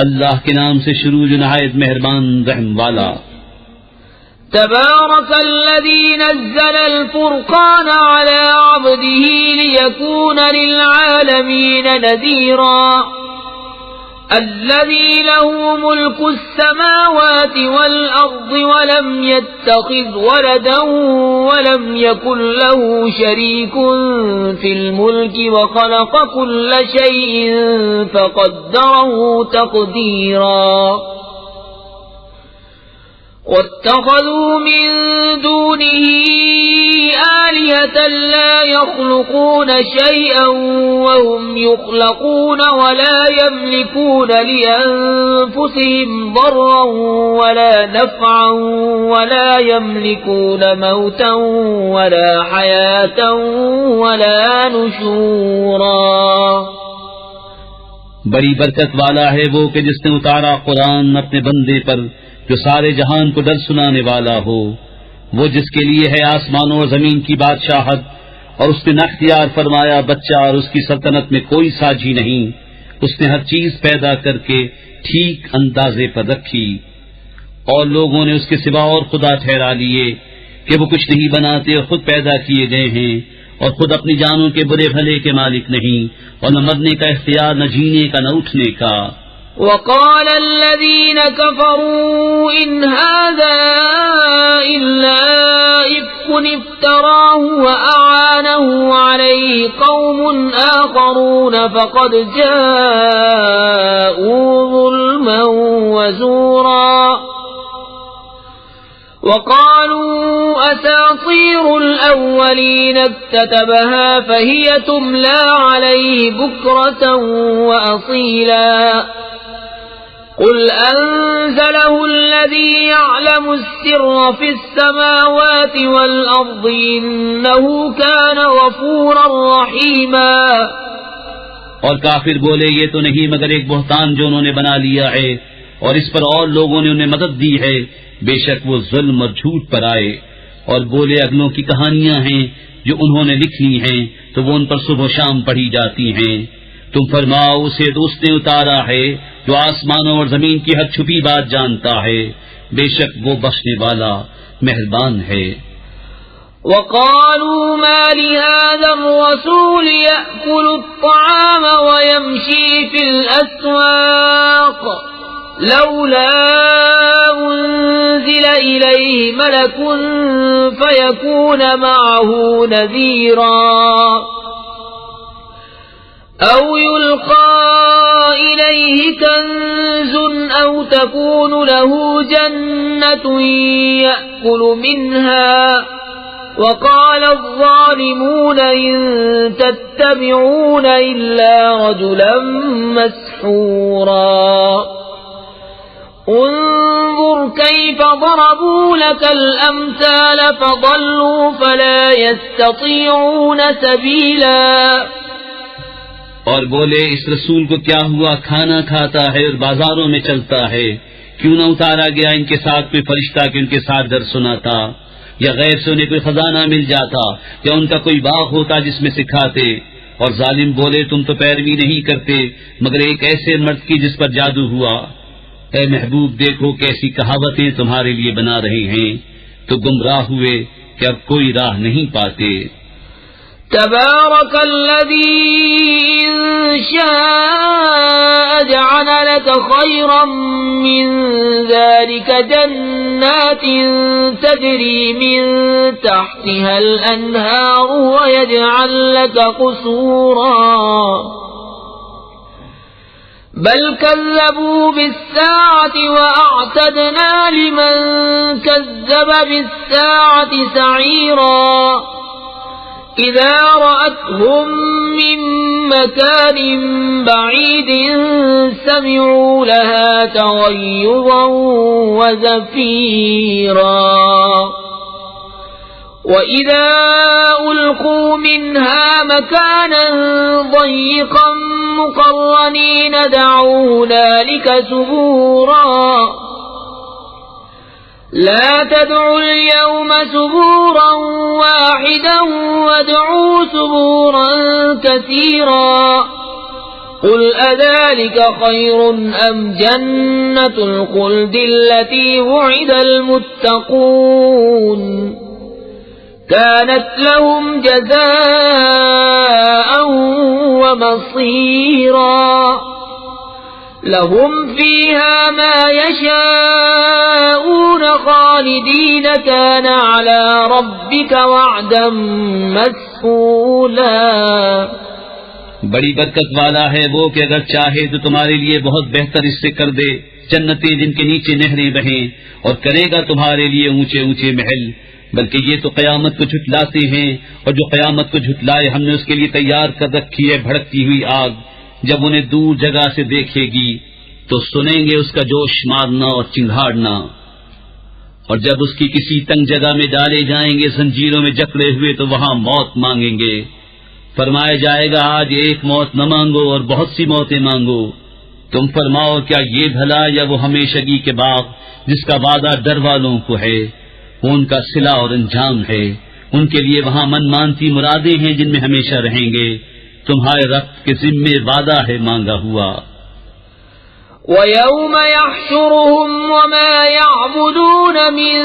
اللہ کے نام سے شروع جو نہایت مہربان رحم والا. تبارك الذي نزل الفرقان على عبده ليكون للعالمين نذيرا. الذي له ملك السماوات والأرض ولم يتخذ ولدا ولم يكن له شريك في الملك وخلق كل شيء فقدره تقديرا. واتخذوا من دونه آلهة لا يخلقون شيئا وهم يخلقون ولا يملكون لأنفسهم ضرا ولا نفعا ولا يملكون موتا ولا حياة ولا نشورا. بڑی برکت والا ہے وہ کہ جس نے اتارا قرآن اپنے بندے پر جو سارے جہان کو ڈر سنانے والا ہو، وہ جس کے لیے ہے آسمانوں اور زمین کی بادشاہت، اور اس نے نہ اختیار فرمایا بچہ اور اس کی سلطنت میں کوئی ساجی نہیں. اس نے ہر چیز پیدا کر کے ٹھیک اندازے پر رکھی، اور لوگوں نے اس کے سوا اور خدا ٹھہرا لیے کہ وہ کچھ نہیں بناتے اور خود پیدا کیے گئے ہیں، اور خود اپنی جانوں کے برے بھلے کے مالک نہیں، اور نہ مرنے کا اختیار، نہ جینے کا، نہ اٹھنے کا. وقال الذين كفروا إن هذا إلا إفك افتراه وأعانه عليه قوم آخرون فقد جاءوا ظلما وزورا. وقالوا أساطير الأولين اكتتبها فهي تملى عليه بكرة وأصيلا. قل أنزله الذي يعلم السر في السماوات والأرض إنه كان غفورا رحيما. اور کافر بولے یہ تو نہیں مگر ایک بہتان جو انہوں نے بنا لیا ہے، اور اس پر اور لوگوں نے انہیں مدد دی ہے، بے شک وہ ظلم اور جھوٹ پر آئے. اور بولے اگلوں کی کہانیاں ہیں جو انہوں نے لکھ لی ہیں تو وہ ان پر صبح و شام پڑھی جاتی ہیں. تم فرماؤ اسے دوست نے اتارا ہے جو آسمانوں اور زمین کی ہر چھپی بات جانتا ہے، بے شک وہ بخشنے والا مہربان ہے. وقالوا ما لهذا الرسول يأكل الطعام ويمشي في الأسواق لولا أنزل إليه ملك فيكون معه نذيرا أو يلقى إليه كنز أو تكون له جنة يأكل منها. وقال الظالمون إن تتبعون إلا رجلا مسحورا. انظر كيف ضربوا لك الأمثال فضلوا فلا يستطيعون سبيلا. اور بولے اس رسول کو کیا ہوا، کھانا کھاتا ہے اور بازاروں میں چلتا ہے، کیوں نہ اتارا گیا ان کے ساتھ کوئی فرشتہ کہ ان کے ساتھ در سناتا، یا غیر سے انہیں کوئی خزانہ مل جاتا، یا ان کا کوئی باغ ہوتا جس میں سکھاتے. اور ظالم بولے تم تو پیروی نہیں کرتے مگر ایک ایسے مرد کی جس پر جادو ہوا. اے محبوب دیکھو کیسی کہاوتیں تمہارے لیے بنا رہے ہیں، تو گمراہ ہوئے کہ اب کوئی راہ نہیں پاتے. تبارك الذي إن شاء جعل لك خيرا من ذلك جنات تجري من تحتها الأنهار ويجعل لك قصورا. بل كذبوا بالساعة وأعتدنا لمن كذب بالساعة سعيرا. إذا رأتهم من مكان بعيد سمعوا لها تغيظا وزفيرا. وإذا ألقوا منها مكانا ضيقا مقرنين دعوا هنالك ثبورا. لا تدعوا اليوم ثبورا واحدا وادعوا ثبورا كثيرا. قل أذلك خير أم جنة الخلد التي وعد المتقون كانت لهم جزاء ومصيرا. لهم فيها ما يشاءون خالدين كان على ربك وعدا مسئولا. بڑی برکت والا ہے وہ کہ اگر چاہے تو تمہارے لیے بہت بہتر اس سے کر دے، جنتیں جن کے نیچے نہریں بہیں، اور کرے گا تمہارے لیے اونچے اونچے محل بلکہ یہ تو قیامت کو جھٹلاتے ہیں، اور جو قیامت کو جھٹلائے ہم نے اس کے لیے تیار کر رکھی ہے بھڑکتی ہوئی آگ، جب انہیں دور جگہ سے دیکھے گی تو سنیں گے اس کا جوش مارنا اور چنگھاڑنا، اور جب اس کی کسی تنگ جگہ میں ڈالے جائیں گے زنجیروں میں جکڑے ہوئے تو وہاں موت مانگیں گے، فرمایا جائے گا آج ایک موت نہ مانگو اور بہت سی موتیں مانگو، تم فرماؤ کیا یہ بھلا یا وہ ہمیشگی کے باغ جس کا وعدہ ڈر والوں کو ہے، وہ ان کا صلہ اور انجام ہے، ان کے لیے وہاں من مانتی مرادیں ہیں جن میں ہمیشہ رہیں گے، تمہارے رب کے ذمے وعدہ ہے مانگا ہوا۔ وَيَوْمَ يَحْشُرُهُمْ وَمَا يَعْبُدُونَ مِن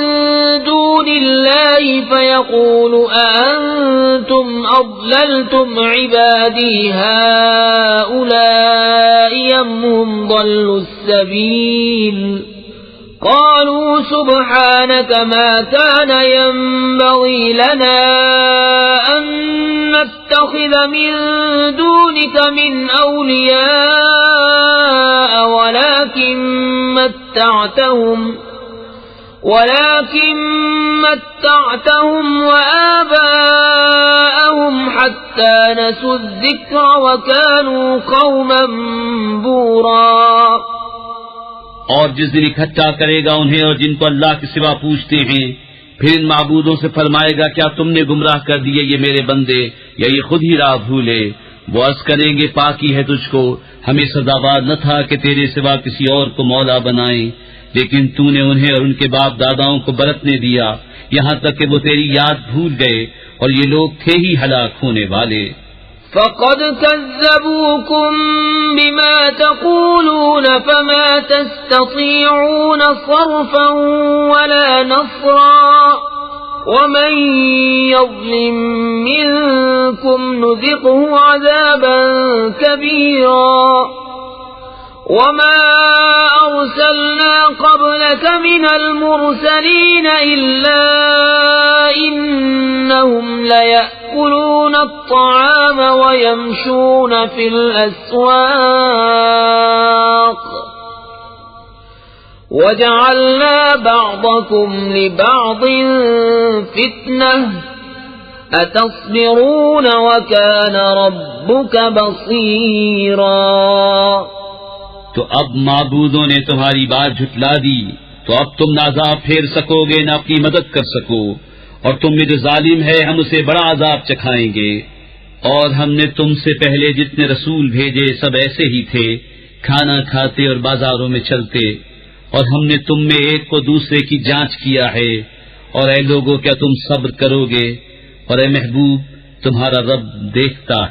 دُونِ اللَّهِ فَيَقُولُ أَأَنْتُمْ أَضْلَلْتُمْ عِبَادِي هَؤُلَاءِ أَمْ هُمْ ضَلُّوا السَّبِيلَ قالوا سبحانك ما كان ينبغي لنا أن نتخذ من دونك من أولياء ولكن متعتهم وآباءهم حتى نسوا الذكر وكانوا قوما بورا۔ اور جس دن اکٹھا کرے گا انہیں اور جن کو اللہ کے سوا پوچھتے ہیں، پھر ان معبودوں سے فرمائے گا کیا تم نے گمراہ کر دیے یہ میرے بندے یا یہ خود ہی راہ بھولے؟ وہ عرض کریں گے پاکی ہے تجھ کو، ہمیں سزاوار نہ تھا کہ تیرے سوا کسی اور کو مولا بنائیں، لیکن تو نے انہیں اور ان کے باپ داداؤں کو برتنے دیا یہاں تک کہ وہ تیری یاد بھول گئے، اور یہ لوگ تھے ہی ہلاک ہونے والے۔ فقد كذبوكم بما تقولون فما تستطيعون صرفا ولا نصرا ومن يظلم منكم نذقه عذابا كبيرا وما أرسلنا قبلك من المرسلين إلا إنهم ليأكلون الطعام ويمشون في الأسواق وجعلنا بعضكم لبعض فتنة أتصبرون وكان ربك بصيرا۔ تو اب معبودوں نے تمہاری بات جھٹلا دی تو اب تم نہ عذاب پھیر سکو گے نہ اپنی مدد کر سکو، اور تم میں جو ظالم ہے ہم اسے بڑا عذاب چکھائیں گے۔ اور ہم نے تم سے پہلے جتنے رسول بھیجے سب ایسے ہی تھے، کھانا کھاتے اور بازاروں میں چلتے، اور ہم نے تم میں ایک کو دوسرے کی جانچ کیا ہے۔ اور اے لوگو کیا تم صبر کرو گے؟ اور اے محبوب تمہارا رب دیکھتا ہے۔